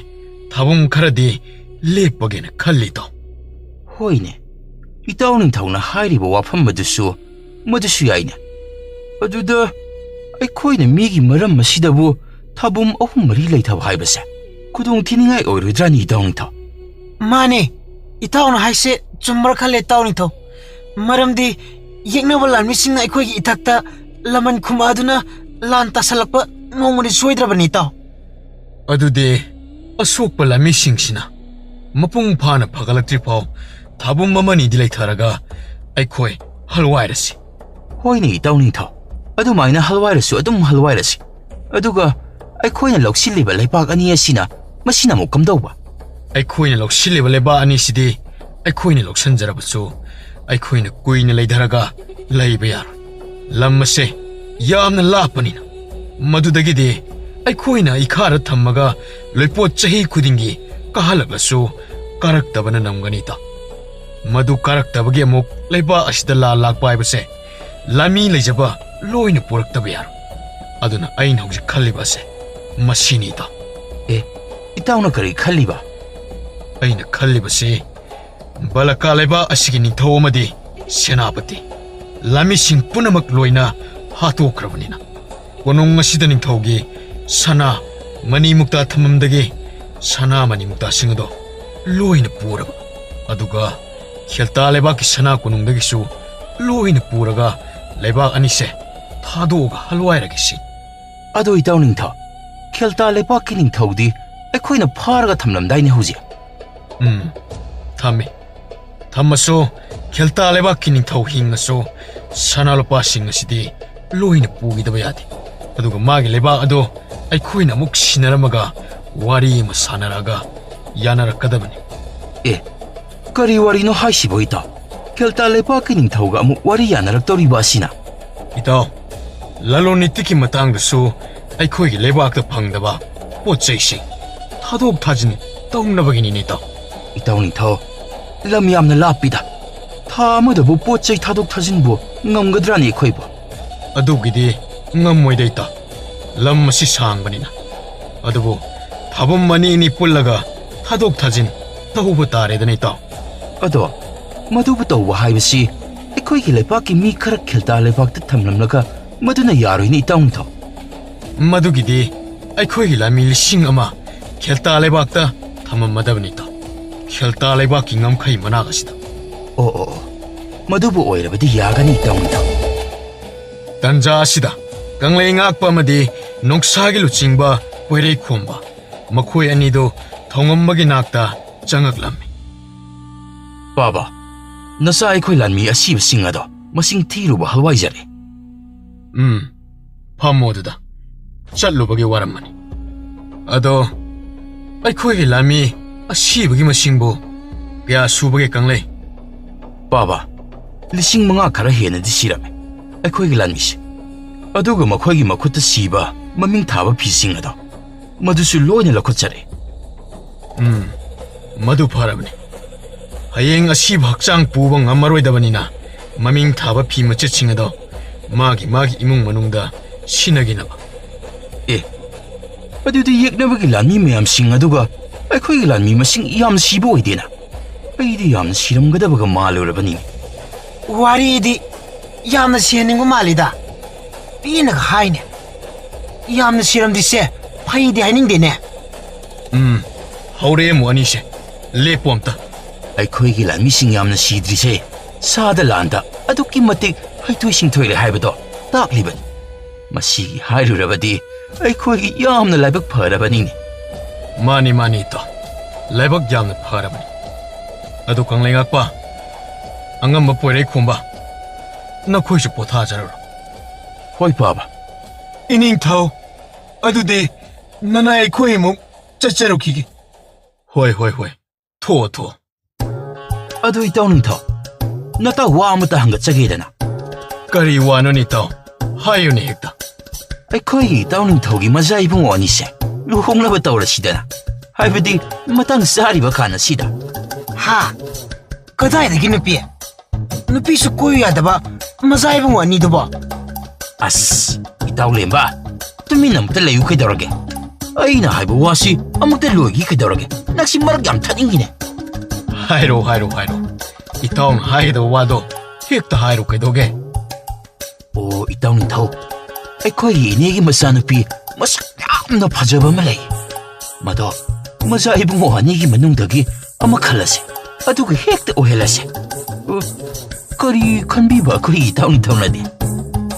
ꯊꯥꯕꯨꯝ ꯈꯔꯗꯤ ꯂꯦꯞꯄꯒꯦꯅ ꯈꯜꯂꯤ ꯏꯇꯥꯎ ꯍꯣꯏꯅꯦ ꯏꯇꯥꯎ ꯅꯤꯡꯊꯧꯅ ꯍꯥꯏꯔꯤꯕ ꯋꯥꯐꯝ ꯃꯗꯨꯁꯨ ꯌꯥꯏꯅꯦ ꯑꯗꯨꯗ ꯑꯩꯈꯣꯏꯅ ꯃꯤꯒꯤ ꯃꯔꯝ ꯑꯁꯤꯗꯕꯨ ꯊꯥꯕꯨꯝ 3-4 ꯂꯩꯊꯕ ꯍꯥꯏꯕꯁꯦ ꯈꯨꯗꯣꯡꯊꯤꯅꯤꯡꯉꯥꯏ ꯑꯣꯏꯔꯣꯏꯗ꯭ꯔꯥꯅꯤ ꯏꯇꯥꯎ ꯅꯤꯡꯊꯧ ꯃꯥꯅꯦ ꯏꯇꯥꯎꯅ ꯍꯥꯏꯁꯦ ꯆꯨꯝꯕ꯭ꯔꯥ ꯈꯜꯂꯦ ꯏꯇꯥꯎ ꯅꯤꯡꯊꯧ ꯃꯔꯝꯗꯤ ꯌꯦꯛꯅꯕ ꯂꯥꯟꯃꯤꯁꯤꯡꯅ ꯑꯩꯈꯣꯏꯒꯤ ꯏꯊꯛꯇ ꯂꯃꯟ ꯈꯨꯝꯃꯛꯑꯗꯨꯅ ꯂꯥꯟ ꯇꯥꯁꯜꯂꯛꯄ ꯅꯣꯡꯃꯗꯤ ꯁꯣꯏꯗ꯭ꯔꯕꯅꯤ ꯏꯇꯥꯎ ꯑꯗꯨꯗꯤ ꯑꯁꯣꯛꯄ ꯂꯥꯟꯃꯤꯁꯤꯡꯁꯤꯅ ꯃꯄꯨꯡ ꯐꯥꯅ ꯐꯒꯠꯂꯛꯇ꯭ꯔꯤ ꯐꯥꯎ ꯊꯥꯕꯨꯝ 1-2ꯗꯤ ꯂꯩꯊꯔꯒ ꯑꯩꯈꯣꯏ ꯍꯜꯋꯥꯏꯔꯁꯤ ꯍꯣꯏꯅꯦ ꯏꯇꯥꯎ ꯅꯤꯡꯊꯧ ꯑꯗꯨꯃꯥꯏꯅ ꯍꯜꯋꯥꯏꯔꯁꯨ ꯑꯗꯨꯝ ꯍꯜꯋꯥꯏꯔꯁꯤ ꯑꯗꯨꯒ ꯑꯩꯈꯣꯏꯅ ꯂꯧꯁꯤꯜꯂꯤꯕ ꯂꯩꯕꯥꯛ ꯑꯅꯤ ꯃꯁꯤꯅ ꯑꯃꯨꯛ ꯀꯝꯗꯧꯕ ꯑꯩꯈꯣꯏꯅ ꯂꯧꯁꯤꯜꯂꯤꯕ ꯂꯩꯕꯥꯛ ꯑꯅꯤꯁꯤꯗꯤ ꯑꯩꯈꯣꯏꯅ ꯂꯧꯁꯤꯟꯖꯔꯕꯁꯨ ꯑꯩꯈꯣꯏꯅ ꯀꯨꯏꯅ ꯂꯩꯙꯔꯒ ꯂꯩꯕ ꯌꯥꯔꯣꯏ ꯂꯝ ꯑꯁꯦ ꯌꯥꯝꯅ ꯂꯥꯞꯄꯅꯤꯅ ꯃꯗꯨꯗꯒꯤꯗꯤ ꯑꯩꯈꯣꯏꯅ ꯏꯈꯥꯗ ꯊꯝꯃꯒ ꯂꯣꯏꯄꯣꯠ ꯆꯍꯤ ꯈꯨꯗꯤꯡꯒꯤ ꯀꯥꯍꯜꯂꯛꯂꯁꯨ ꯀꯥꯔꯛꯇꯕꯅ ꯅꯝꯒꯅꯤꯇ ꯃꯗꯨ ꯀꯥꯔꯛꯇꯕꯒꯤ ꯑꯃꯨꯛ ꯂꯩꯕꯥꯛ ꯑꯁꯤꯗ ꯂꯥꯟ ꯂꯥꯛꯄ ꯍꯥꯏꯕꯁꯦ ꯂꯥꯟꯃꯤ ꯂꯩꯖꯕ ꯂꯣꯏꯅ ꯄꯨꯔꯛꯇꯕ ꯌꯥꯔꯣꯏ ꯑꯗꯨꯅ ꯑꯩꯅ ꯍꯧꯖꯤꯛ ꯈꯜꯂꯤꯕ ꯑꯁꯦ ꯃꯁꯤꯅꯤꯇ ꯏꯇꯥꯎꯅ ꯀꯔꯤ ꯈꯜꯂꯤꯕ ꯑꯩꯅ ꯈꯜꯂꯤꯕꯁꯤ ꯕꯂꯀꯥ ꯂꯩꯕꯥꯛ ꯑꯁꯤꯒꯤ ꯅꯤꯡꯊꯧ ꯑꯃꯗꯤ ꯁꯦꯅꯥꯄꯇꯤ ꯂꯥꯟꯃꯤꯁꯤꯡ ꯄꯨꯝꯅꯃꯛ ꯂꯣꯏꯅ ꯍꯥꯠꯇꯣꯛꯈ꯭ꯔꯕꯅꯤꯅ ꯀꯣꯅꯨꯡ ꯑꯁꯤꯗ ꯅꯤꯡꯊꯧꯒꯤ ꯁꯅꯥ ꯃꯅꯤꯃꯨꯛꯇꯥ ꯊꯝꯐꯝꯗꯒꯤ ꯁꯅꯥ ꯃꯅꯤꯃꯨꯛꯇꯥꯁꯤꯡ ꯑꯗꯣ ꯂꯣꯏꯅ ꯄꯨꯔꯕ ꯑꯗꯨꯒ ꯈꯦꯜꯇꯥ ꯂꯩꯕꯥꯛꯀꯤ ꯁꯅꯥ ꯀꯣꯅꯨꯡꯗꯒꯤꯁꯨ ꯂꯣꯏꯅ ꯄꯨꯔꯒ ꯂꯩꯕꯥꯛ ꯑꯅꯤꯁꯦ ꯊꯥꯗꯣꯛꯑꯒ ꯍꯜꯋꯥꯏꯔꯒꯦ ꯁꯤ ꯑꯗꯣ ꯏꯇꯥꯎ ꯅꯤꯡꯊꯧ ꯈꯦꯜꯇꯥ ꯂꯩꯕꯥꯛꯀꯤ ꯅꯤꯡꯊꯧꯗꯤ ꯑꯩꯈꯣꯏꯅ ꯐꯥꯔꯒ ꯊꯝꯂꯝꯗꯥꯏꯅꯦ ꯍꯧꯖꯤꯛ ꯊꯝꯃꯁꯨ ꯈꯦꯜꯇꯥ ꯂꯩꯕꯥꯛꯀꯤ ꯅꯤꯡꯊꯧ ꯍꯤꯡꯉꯁꯨ ꯁꯅꯥ ꯂꯨꯄꯥꯁꯤꯡ ꯑꯁꯤꯗꯤ ꯂꯣꯏꯅ ꯄꯨꯈꯤꯗꯕ ꯌꯥꯗꯦ ꯑꯗꯨꯒ ꯃꯥꯒꯤ ꯂꯩꯕꯥꯛ ꯑꯗꯣ ꯑꯩꯈꯣꯏꯅ ꯑꯃꯨꯛ ꯁꯤꯟꯅꯔꯝꯃꯒ ꯋꯥꯔꯤ ꯑꯃ ꯁꯥꯟꯅꯔꯒ ꯌꯥꯅꯔꯛꯀꯗꯕꯅꯤ ꯀꯔꯤ ꯋꯥꯔꯤꯅꯣ ꯍꯥꯏꯁꯤꯕꯣ ꯏꯇꯥꯎ ꯈꯦꯜꯇꯥ ꯂꯩꯕꯥꯛꯀꯤ ꯅꯤꯡꯊꯧꯒ ꯑꯃꯨꯛ ꯋꯥꯔꯤ ꯌꯥꯅꯔꯛꯇꯧꯔꯤꯕ ꯑꯁꯤꯅ ꯏꯇꯥꯎ ꯂꯂꯣꯟ ꯏꯇꯤꯛꯀꯤ ꯃꯇꯥꯡꯗꯁꯨ ꯑꯩꯈꯣꯏꯒꯤ ꯂꯩꯕꯥꯛꯇ ꯐꯪꯗꯕ ꯄꯣꯠ ꯆꯩꯁꯤꯡ ꯊꯥꯗꯣꯛ ꯊꯥꯖꯤꯟ ꯇꯧꯅꯕꯒꯤꯅꯤꯅꯦ ꯏꯇꯥꯎ ꯅꯤꯡꯊꯧ ꯂꯝ ꯌꯥꯝꯅ ꯂꯥꯞꯄꯤꯗ ꯊꯥ ꯑꯃꯗꯕꯨ ꯄꯣꯠ ꯆꯩ ꯊꯥꯗꯣꯛ ꯊꯥꯖꯤꯟꯕꯨ ꯉꯝꯒꯗ꯭ꯔꯥꯅꯤ ꯑꯩꯈꯣꯏꯕꯨ ꯑꯗꯨꯒꯤꯗꯤ ꯉꯝꯃꯣꯏꯗ ꯏꯇꯥꯎ ꯂꯝ ꯑꯁꯤ ꯁꯥꯡꯕꯅꯤꯅ ꯑꯗꯨꯕꯨ ꯊꯥꯕꯝ 2 ꯄꯨꯜꯂꯒ ꯊꯥꯗꯣꯛ ꯊꯥꯖꯤꯟ ꯇꯧꯕ ꯇꯥꯔꯦꯗꯅ ꯏꯇꯥꯎ ꯑꯗꯣ ꯃꯗꯨꯕꯨ ꯇꯧꯕ ꯍꯥꯏꯕꯁꯤ ꯑꯩꯈꯣꯏꯒꯤ ꯂꯩꯕꯥꯛꯀꯤ ꯃꯤ ꯈꯔ ꯈꯦꯜꯇꯥ ꯂꯩꯕꯥꯛꯇ ꯊꯝꯂꯝꯂꯒ ꯃꯗꯨꯅ ꯌꯥꯔꯣꯏꯅꯦ ꯏꯇꯥꯎ ꯅꯤꯡꯊꯧ ꯃꯗꯨꯒꯤꯗꯤ ꯑꯩꯈꯣꯏꯒꯤ ꯂꯥꯟꯃꯤ 1,000 ꯈꯦꯜꯇꯥ ꯂꯩꯕꯥꯛꯇ ꯊꯝꯃꯝꯃꯗꯕꯅꯤ ꯏꯇꯥꯎ ꯈꯦꯜꯇꯥ ꯂꯩꯕꯥꯛꯀꯤ ꯉꯝꯈꯩ ꯃꯅꯥꯛ ꯑꯁꯤꯗ ꯑꯣ ꯃꯗꯨꯕꯨ ꯑꯣꯏꯔꯕꯗꯤ ꯌꯥꯒꯅꯤ ꯏꯇꯥꯎ ꯅꯤꯡꯊꯧ ꯇꯟꯖꯥ ꯑꯁꯤꯗ ꯀꯪꯂꯩ ꯉꯥꯛꯄ ꯑꯃꯗꯤ ꯅꯣꯡꯁꯥꯒꯤ ꯂꯨꯆꯤꯡꯕ ꯀꯣꯏꯔꯩ ꯈꯣꯝꯕ ꯃꯈꯣꯏ ꯑꯅꯤꯗꯨ ꯊꯧꯉꯝꯕꯒꯤ ꯅꯥꯛꯇ ꯆꯪꯉꯛꯂꯝꯃꯤ ꯕꯥꯕꯥ ꯅꯆꯥ ꯑꯩꯈꯣꯏ ꯂꯥꯟꯃꯤ ꯑꯁꯤꯕꯁꯤꯡ ꯑꯗꯣ ꯃꯁꯤꯡ ꯊꯤꯔꯨꯕ ꯍꯜꯋꯥꯏꯖꯔꯦ ꯐꯝꯃꯣ ꯑꯗꯨꯗ ꯆꯠꯂꯨꯕꯒꯤ ꯋꯥꯔꯝꯃꯅꯤ ꯑꯗꯣ ꯑꯩꯈꯣꯏꯒꯤ ꯂꯥꯟꯃꯤ ꯑꯁꯤꯕꯒꯤ ꯃꯁꯤꯡꯕꯨ ꯀꯌꯥ ꯁꯨꯕꯒꯦ ꯀꯪꯂꯩ ꯕꯥꯕꯥ 5,000 ꯈꯔ ꯍꯦꯟꯅꯗꯤ ꯁꯤꯔꯝꯃꯦ ꯑꯩꯈꯣꯏꯒꯤ ꯂꯥꯟꯃꯤꯁꯦ ꯑꯗꯨꯒ ꯃꯈꯣꯏꯒꯤ ꯃꯈꯨꯠꯇ ꯁꯤꯕ ꯃꯃꯤꯡ ꯊꯥꯕ ꯐꯤꯁꯤꯡ ꯑꯗꯣ ꯃꯗꯨꯁꯨ ꯂꯣꯏꯅ ꯂꯧꯈꯠꯆꯔꯦ ꯃꯗꯨ ꯐꯔꯕꯅꯤ ꯍꯌꯦꯡ ꯑꯁꯤꯕ ꯍꯛꯆꯥꯡ ꯄꯨꯕ ꯉꯝꯃꯔꯣꯏꯗꯕꯅꯤꯅ ꯃꯃꯤꯡ ꯊꯥꯕ ꯐꯤ ꯃꯆꯦꯠꯁꯤꯡ ꯑꯗꯣ ꯃꯥꯒꯤ ꯏꯃꯨꯡ ꯃꯅꯨꯡꯗ ꯁꯤꯟꯅꯒꯤꯅꯕ ꯑꯗꯨꯗꯤ ꯌꯦꯛꯅꯕꯒꯤ ꯂꯥꯟꯃꯤ ꯃꯌꯥꯝꯁꯤꯡ ꯑꯗꯨꯒ ꯑꯩꯈꯣꯏꯒꯤ ꯂꯥꯟꯃꯤ ꯃꯁꯤꯡ ꯌꯥꯝꯅ ꯁꯤꯕ ꯑꯣꯏꯗꯦꯅ ꯑꯩꯗꯤ ꯌꯥꯝꯅ ꯁꯤꯔꯝꯒꯗꯕꯒ ꯃꯥꯜꯂꯨꯔꯕꯅꯤꯅꯦ ꯋꯥꯔꯤꯗꯤ ꯌꯥꯝꯅ ꯁꯤꯍꯟꯅꯤꯡꯕ ꯃꯥꯜꯂꯤꯗ ꯄꯤꯅꯒ ꯍꯥꯏꯅꯦ ꯌꯥꯝꯅ ꯁꯤꯔꯝꯗꯤꯁꯦ ꯐꯩꯗꯤ ꯍꯥꯏꯅꯤꯡꯗꯦꯅꯦ ꯍꯧꯔꯦ ꯑꯃꯨꯛ ꯑꯅꯤꯁꯦ ꯂꯦꯞꯄꯣ ꯑꯝꯇ ꯑꯩꯈꯣꯏꯒꯤ ꯂꯥꯟꯃꯤꯁꯤꯡ ꯌꯥꯝꯅ ꯁꯤꯗ꯭ꯔꯤꯁꯦ ꯁꯥꯗ ꯂꯥꯟꯗ ꯑꯗꯨꯛꯀꯤ ꯃꯇꯤꯛ ꯍꯩꯊꯣꯏ ꯁꯤꯡꯊꯣꯏꯔꯦ ꯍꯥꯏꯕꯗꯣ ꯇꯥꯛꯂꯤꯕꯅꯤ ꯃꯁꯤꯒꯤ ꯍꯥꯏꯔꯨꯔꯕꯗꯤ ꯑꯩꯈꯣꯏꯒꯤ ꯌꯥꯝꯅ ꯂꯥꯏꯕꯛ ꯐꯔꯕꯅꯤꯅꯦ ꯃꯥꯅꯤ ꯃꯥꯅꯤ ꯏꯇꯥꯎ ꯂꯥꯏꯕꯛ ꯌꯥꯝꯅ ꯐꯔꯕꯅꯤ ꯑꯗꯨ ꯀꯪꯂꯩꯉꯥꯛꯄ ꯑꯉꯝꯕ ꯄꯣꯏꯔꯩ ꯈꯣꯝꯕ ꯅꯈꯣꯏꯁꯨ ꯄꯣꯊꯥꯖꯔꯨꯔꯣ ꯍꯣꯏ ꯄꯥꯕ ꯏꯅꯤꯡꯊꯧ ꯑꯗꯨꯗꯤ ꯅꯅꯥꯏ ꯑꯩꯈꯣꯏ ꯑꯃꯨꯛ ꯆꯠꯆꯔꯨꯈꯤꯒꯦ ꯍꯣꯏ ꯍꯣꯏ ꯍꯣꯏ ꯊꯣꯛꯑꯣ ꯊꯣꯛꯑꯣ ꯑꯗꯨ ꯏꯇꯥꯎ ꯅꯤꯡꯊꯧ ꯅꯇꯥꯎ ꯋꯥ ꯑꯃꯇ ꯍꯪꯒꯠꯆꯒꯦꯗꯅ ꯀꯔꯤ ꯋꯥꯅꯣꯅꯤ ꯏꯇꯥꯎ ꯍꯥꯏꯌꯨꯅꯦ ꯍꯦꯛꯇ ꯑꯩꯈꯣꯏꯒꯤ ꯏꯇꯥꯎ ꯅꯤꯡꯊꯧꯒꯤ ꯃꯆꯥ ꯏꯕꯨꯡꯉꯣ ꯑꯅꯤꯁꯦ ꯂꯨꯍꯣꯡꯅꯕ ꯇꯧꯔꯁꯤꯗꯅ ꯍꯥꯏꯕꯗꯤ ꯃꯇꯥꯡ ꯆꯥꯔꯤꯕ ꯀꯥꯟ ꯑꯁꯤꯗ ꯍꯥ ꯀꯗꯥꯏꯗꯒꯤ ꯅꯨꯄꯤ ꯅꯨꯄꯤꯁꯨ ꯀꯣꯏꯌꯨ ꯌꯥꯗꯕ ꯃꯆꯥ ꯏꯕꯨꯡꯉꯣ ꯑꯅꯤꯗꯨꯕꯣ ꯑꯁ ꯏꯇꯥꯎ ꯂꯦꯝꯕ ꯇꯨꯃꯤꯟꯅ ꯑꯃꯨꯛꯇ ꯂꯩꯌꯨ ꯀꯩꯗꯧꯔꯒꯦ ꯑꯩꯅ ꯍꯥꯏꯕ ꯋꯥꯁꯤ ꯑꯃꯨꯛꯇ ꯂꯣꯏꯈꯤ ꯀꯩꯗꯧꯔꯒꯦ ꯅꯪꯁꯤ ꯃꯔꯛ ꯌꯥꯝ ꯊꯠꯅꯤꯡꯉꯤꯅꯦ ꯍꯥꯏꯔꯣ ꯍꯥꯏꯔꯣ ꯍꯥꯏꯔꯣ ꯏꯇꯥꯎꯅ ꯍꯥꯏꯒꯗꯕ ꯋꯥꯗꯣ ꯍꯦꯛꯇ ꯍꯥꯏꯔꯣ ꯀꯩꯗꯧꯒꯦ ꯑꯣ ꯏꯇꯥꯎ ꯅꯤꯡꯊꯧ ꯑꯩꯈꯣꯏꯒꯤ ꯏꯅꯦꯒꯤ ꯃꯆꯥꯅꯨꯄꯤ ꯃꯁꯛ ꯌꯥꯝꯅ ꯐꯖꯕ ꯑꯃ ꯂꯩ ꯃꯗꯣ ꯃꯆꯥ ꯏꯕꯨꯡꯉꯣ ꯑꯅꯤꯒꯤ ꯃꯅꯨꯡꯗꯒꯤ ꯑꯃ ꯈꯜꯂꯁꯤ ꯑꯗꯨꯒ ꯍꯦꯛꯇ ꯑꯣꯏꯍꯜꯂꯁꯤ ꯀꯔꯤ ꯈꯟꯕꯤꯕ ꯑꯩꯈꯣꯏꯒꯤ ꯏꯇꯥꯎ ꯅꯤꯡꯊꯧꯅꯗꯤ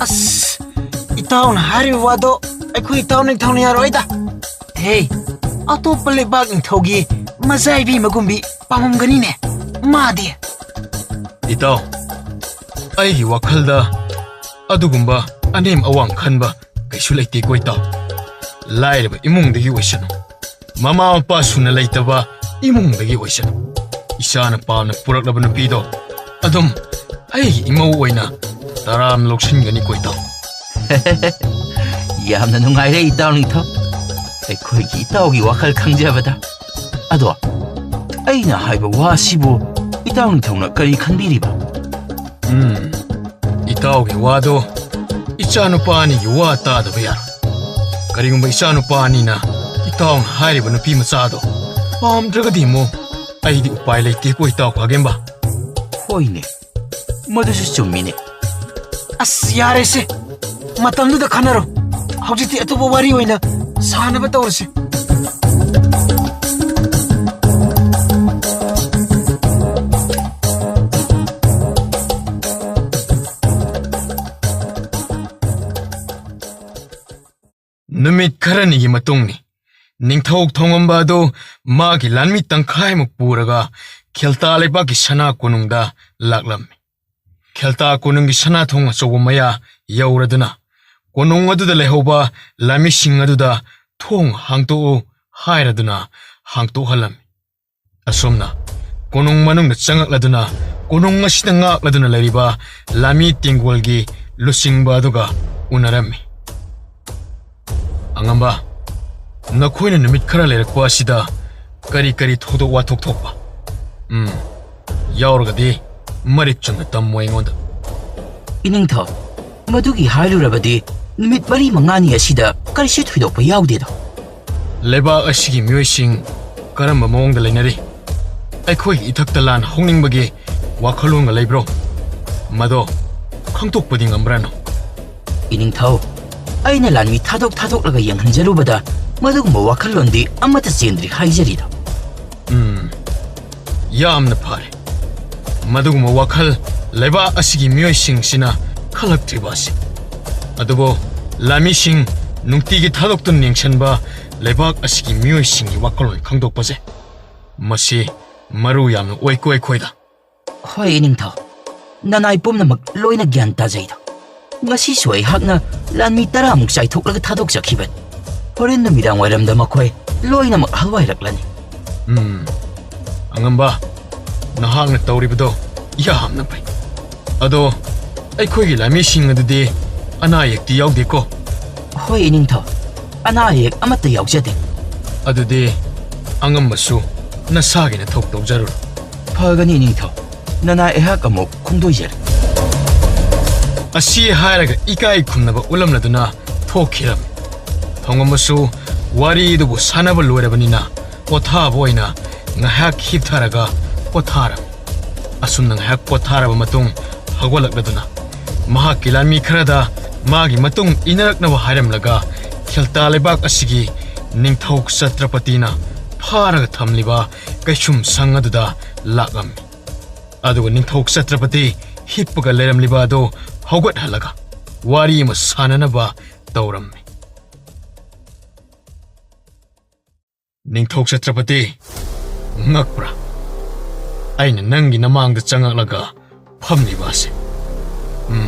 ꯑꯁ ꯏꯇꯥꯎꯅ ꯍꯥꯏꯔꯤꯕ ꯋꯥꯗꯣ ꯑꯩꯈꯣꯏ ꯏꯇꯥꯎ ꯅꯤꯡꯊꯧꯅ ꯌꯥꯔꯣꯏꯗ ꯍꯦ ꯑꯇꯣꯞꯄ ꯂꯩꯕꯥꯛ ꯅꯤꯡꯊꯧꯒꯤ ꯃꯆꯥꯏꯕꯤ ꯃꯒꯨꯝꯕꯤ ꯄꯥꯝꯃꯝꯒꯅꯤꯅꯦ ꯃꯥꯗꯤ ꯏꯇꯥꯎ ꯑꯩꯒꯤ ꯋꯥꯈꯜꯗ ꯑꯗꯨꯒꯨꯝꯕ ꯑꯅꯦꯝ ꯑꯋꯥꯡ ꯈꯟꯕ ꯀꯩꯁꯨ ꯂꯩꯇꯦꯀꯣ ꯏꯇꯥꯎ ꯂꯥꯏꯔꯕ ꯏꯃꯨꯡꯗꯒꯤ ꯑꯣꯏꯁꯅꯨ ꯃꯃꯥ ꯃꯄꯥ ꯁꯨꯅ ꯂꯩꯇꯕ ꯏꯃꯨꯡꯗꯒꯤ ꯑꯣꯏꯁꯅꯨ ꯏꯆꯥꯅ ꯄꯥꯝꯅ ꯄꯨꯔꯛꯂꯕ ꯅꯨꯄꯤꯗꯣ ꯑꯗꯨꯝ ꯑꯩꯒꯤ ꯏꯃꯧ ꯑꯣꯏꯅ ꯇꯔꯥꯝꯅ ꯂꯧꯁꯤꯟꯒꯅꯤꯀꯣ ꯏꯇꯥꯎ ꯌꯥꯝꯅ ꯅꯨꯡꯉꯥꯏꯔꯦ ꯏꯇꯥꯎ ꯅꯤꯡꯊꯧ ꯑꯩꯈꯣꯏꯒꯤ ꯏꯇꯥꯎꯒꯤ ꯋꯥꯈꯜ ꯈꯪꯖꯕꯗ ꯑꯗꯣ ꯑꯩꯅ ꯍꯥꯏꯕ ꯋꯥꯁꯤꯕꯨ ꯏꯇꯥꯎ ꯅꯤꯡꯊꯧꯅ ꯀꯔꯤ ꯈꯟꯕꯤꯔꯤꯕ ꯏꯇꯥꯎꯒꯤ ꯋꯥꯗꯣ ꯏꯆꯥꯅꯨꯄꯥ ꯑꯅꯤꯒꯤ ꯋꯥ ꯇꯥꯗꯕ ꯌꯥꯔꯣꯏ ꯀꯔꯤꯒꯨꯝꯕ ꯏꯆꯥꯅꯨꯄꯥ ꯑꯅꯤꯅ ꯏꯇꯥꯎꯅ ꯍꯥꯏꯔꯤꯕ ꯅꯨꯄꯤ ꯃꯆꯥꯗꯣ ꯄꯥꯝꯗ꯭ꯔꯒꯗꯤ ꯑꯃꯨꯛ ꯑꯩꯗꯤ ꯎꯄꯥꯏ ꯂꯩꯇꯦꯀꯣ ꯏꯇꯥꯎ ꯈꯥꯒꯦꯝꯕ ꯍꯣꯏꯅꯦ ꯃꯗꯨꯁꯨ ꯆꯨꯝꯃꯤꯅꯦ ꯑꯁ ꯌꯥꯔꯦꯁꯦ ꯃꯇꯝꯗꯨꯗ ꯈꯟꯅꯔꯣ ꯍꯧꯖꯤꯛꯇꯤ ꯑꯇꯣꯞꯄ ꯋꯥꯔꯤ ꯑꯣꯏꯅ ꯁꯥꯅꯕ ꯇꯧꯔꯁꯤ ꯅꯨꯃꯤꯠ ꯈꯔꯅꯤꯒꯤ ꯃꯇꯨꯡꯅꯤ ꯅꯤꯡꯊꯧ ꯊꯣꯡꯉꯝꯕ ꯑꯗꯨ ꯃꯥꯒꯤ ꯂꯥꯟꯃꯤ ꯇꯪꯈꯥꯏꯃꯨꯛ ꯄꯨꯔꯒ ꯈꯦꯜꯇꯥ ꯂꯩꯕꯥꯛꯀꯤ ꯁꯅꯥ ꯀꯣꯅꯨꯡꯗ ꯂꯥꯛꯂꯝꯃꯤ ꯈꯦꯜꯇꯥ ꯀꯣꯅꯨꯡꯒꯤ ꯁꯅꯥꯊꯣꯡ ꯑꯆꯧꯕ ꯃꯌꯥ ꯌꯧꯔꯗꯨꯅ ꯀꯣꯅꯨꯡ ꯑꯗꯨꯗ ꯂꯩꯍꯧꯕ ꯂꯥꯟꯃꯤꯁꯤꯡ ꯑꯗꯨꯗ ꯊꯣꯡ ꯍꯥꯡꯇꯣꯛꯎ ꯍꯥꯏꯔꯗꯨꯅ ꯍꯥꯡꯇꯣꯛꯍꯜꯂꯝꯃꯤ ꯑꯁꯣꯝꯅ ꯀꯣꯅꯨꯡ ꯃꯅꯨꯡꯗ ꯆꯪꯉꯛꯂꯗꯨꯅ ꯀꯣꯅꯨꯡ ꯑꯁꯤꯗ ꯉꯥꯛꯂꯗꯨꯅ ꯂꯩꯔꯤꯕ ꯂꯥꯟꯃꯤ ꯇꯦꯡꯒꯣꯜꯒꯤ ꯂꯨꯆꯤꯡꯕ ꯑꯗꯨꯒ ꯎꯅꯔꯝꯃꯤ ꯑꯉꯝꯕ ꯅꯈꯣꯏꯅ ꯅꯨꯃꯤꯠ ꯈꯔ ꯂꯩꯔꯛꯄ ꯑꯁꯤꯗ ꯀꯔꯤ ꯀꯔꯤ ꯊꯧꯗꯣꯛ ꯋꯥꯊꯣꯛ ꯊꯣꯛꯄ ꯌꯥꯎꯔꯒꯗꯤ ꯃꯔꯤꯛ ꯆꯨꯝꯅ ꯇꯝꯃꯣ ꯑꯩꯉꯣꯟꯗ ꯏꯅꯤꯡꯊꯧ ꯃꯗꯨꯒꯤ ꯍꯥꯏꯔꯨꯔꯕꯗꯤ ꯅꯨꯃꯤꯠ 4-5ꯅꯤ ꯑꯁꯤꯗ ꯀꯔꯤꯁꯨ ꯊꯣꯏꯗꯣꯛꯄ ꯌꯥꯎꯗꯦꯗꯣ ꯂꯩꯕꯥꯛ ꯑꯁꯤꯒꯤ ꯃꯤꯑꯣꯏꯁꯤꯡ ꯀꯔꯝꯕ ꯃꯑꯣꯡꯗ ꯂꯩꯅꯔꯤ ꯑꯩꯈꯣꯏꯒꯤ ꯏꯊꯛꯇ ꯂꯥꯟ ꯍꯧꯅꯤꯡꯕꯒꯤ ꯋꯥꯈꯜꯂꯣꯟꯒ ꯂꯩꯕ꯭ꯔꯣ ꯃꯗꯣ ꯈꯪꯗꯣꯛꯄꯗꯤ ꯉꯝꯕ꯭ꯔꯥꯅꯣ ꯏꯅꯤꯡꯊꯧ ꯑꯩꯅ ꯂꯥꯟꯃꯤ ꯊꯥꯗꯣꯛꯂꯒ ꯌꯦꯡꯍꯟꯖꯔꯨꯕꯗ ꯃꯗꯨꯒꯨꯝꯕ ꯋꯥꯈꯜꯂꯣꯟꯗꯤ ꯑꯃꯠꯇ ꯆꯦꯟꯗ꯭ꯔꯤ ꯍꯥꯏꯖꯔꯤꯗꯣ ꯌꯥꯝꯅ ꯐꯔꯦ ꯃꯗꯨꯒꯨꯝꯕ ꯋꯥꯈꯜ ꯂꯩꯕꯥꯛ ꯑꯁꯤꯒꯤ ꯃꯤꯑꯣꯏꯁꯤꯡꯁꯤꯅ ꯈꯜꯂꯛꯇ꯭ꯔꯤꯕ ꯑꯁꯤ ꯑꯗꯨꯕꯨ ꯂꯥꯟꯃꯤꯁꯤꯡ ꯅꯨꯡꯇꯤꯒꯤ ꯊꯥꯗꯣꯛꯇꯨꯅ ꯌꯦꯡꯁꯤꯟꯕ ꯂꯩꯕꯥꯛ ꯑꯁꯤꯒꯤ ꯃꯤꯑꯣꯏꯁꯤꯡꯒꯤ ꯋꯥꯈꯜꯂꯣꯟ ꯈꯪꯗꯣꯛꯄꯁꯦ ꯃꯁꯤ ꯃꯔꯨ ꯌꯥꯝꯅ ꯑꯣꯏꯀꯣ ꯑꯩꯈꯣꯏꯗ ꯍꯣꯏ ꯏꯅꯤꯡꯊꯧ ꯅꯅꯥꯏ ꯄꯨꯝꯅꯃꯛ ꯂꯣꯏꯅ ꯒ꯭ꯌꯥꯟ ꯇꯥꯖꯩꯗꯣ ꯉꯁꯤꯁꯨ ꯑꯩꯍꯥꯛꯅ ꯂꯥꯟꯃꯤ 10ꯃꯨꯛ ꯆꯥꯏꯊꯣꯛꯂꯒ ꯊꯥꯗꯣꯛꯆꯈꯤꯕꯅꯤ ꯍꯣꯔꯦꯟ ꯅꯨꯃꯤꯗꯥꯡ ꯋꯥꯏꯔꯝꯗ ꯃꯈꯣꯏ ꯂꯣꯏꯅꯃꯛ ꯍꯜꯋꯥꯏꯔꯛꯂꯅꯤ ꯑꯉꯝꯕ ꯅꯍꯥꯛꯅ ꯇꯧꯔꯤꯕꯗꯣ ꯌꯥꯝꯅ ꯐꯩ ꯑꯗꯣ ꯑꯩꯈꯣꯏꯒꯤ ꯂꯥꯟꯃꯤꯁꯤꯡ ꯑꯗꯨꯗꯤ ꯑꯅꯥ ꯑꯌꯦꯛꯇꯤ ꯌꯥꯎꯗꯦꯀꯣ ꯍꯣꯏ ꯏꯅꯤꯡꯊꯧ ꯑꯅꯥ ꯑꯌꯦꯛ ꯑꯃꯠꯇ ꯌꯥꯎꯖꯗꯦ ꯑꯗꯨꯗꯤ ꯑꯉꯝꯕꯁꯨ ꯅꯁꯥꯒꯤ ꯅꯊꯧ ꯇꯧꯖꯔꯨꯔꯣ ꯐꯒꯅꯤ ꯏꯅꯤꯡꯊꯧ ꯅꯅꯥꯏ ꯑꯩꯍꯥꯛ ꯑꯃꯨꯛ ꯈꯣꯡꯗꯣꯏꯖꯔꯦ ꯑꯁꯤ ꯍꯥꯏꯔꯒ ꯏꯀꯥꯏ ꯈꯨꯝꯅꯕ ꯎꯠꯂꯝꯂꯗꯨꯅ ꯊꯣꯛꯈꯤꯔꯝꯃꯤ ꯊꯣꯡꯉꯝꯕꯁꯨ ꯋꯥꯔꯤꯗꯨꯕꯨ ꯁꯥꯟꯅꯕ ꯂꯣꯏꯔꯕꯅꯤꯅ ꯄꯣꯊꯥꯕ ꯑꯣꯏꯅ ꯉꯥꯏꯍꯥꯛ ꯍꯤꯞꯊꯔꯒ ꯄꯣꯊꯥꯔꯝꯃꯤ ꯑꯁꯨꯝꯅ ꯉꯥꯏꯍꯥꯛ ꯄꯣꯊꯥꯔꯕ ꯃꯇꯨꯡ ꯍꯧꯒꯠꯂꯛꯂꯗꯨꯅ ꯃꯍꯥꯛꯀꯤ ꯂꯥꯟꯃꯤ ꯈꯔꯗ ꯃꯥꯒꯤ ꯃꯇꯨꯡ ꯏꯟꯅꯔꯛꯅꯕ ꯍꯥꯏꯔꯝꯂꯒ ꯈꯦꯜꯇꯥ ꯂꯩꯕꯥꯛ ꯑꯁꯤꯒꯤ ꯅꯤꯡꯊꯧ ꯆꯇ꯭ꯔꯄꯇꯤꯅ ꯐꯥꯔꯒ ꯊꯝꯂꯤꯕ ꯀꯩꯁꯨꯝ ꯁꯪ ꯑꯗꯨꯗ ꯂꯥꯛꯂꯝꯃꯤ ꯑꯗꯨꯒ ꯅꯤꯡꯊꯧ ꯆꯇ꯭ꯔꯄꯇꯤ ꯍꯤꯞꯄꯒ ꯂꯩꯔꯝꯂꯤꯕ ꯑꯗꯨ ꯍꯧꯒꯠꯍꯜꯂꯒ ꯋꯥꯔꯤ ꯑꯃ ꯁꯥꯟꯅꯅꯕ ꯇꯧꯔꯝꯃꯤ ꯅꯤꯡꯊꯧ ꯆꯇ꯭ꯔꯄꯇꯤ ꯉꯛꯄ꯭ꯔꯥ ꯑꯩꯅ ꯅꯪꯒꯤ ꯅꯃꯥꯡꯗ ꯆꯪꯉꯛꯂꯒ ꯐꯝꯂꯤꯕ ꯑꯁꯦ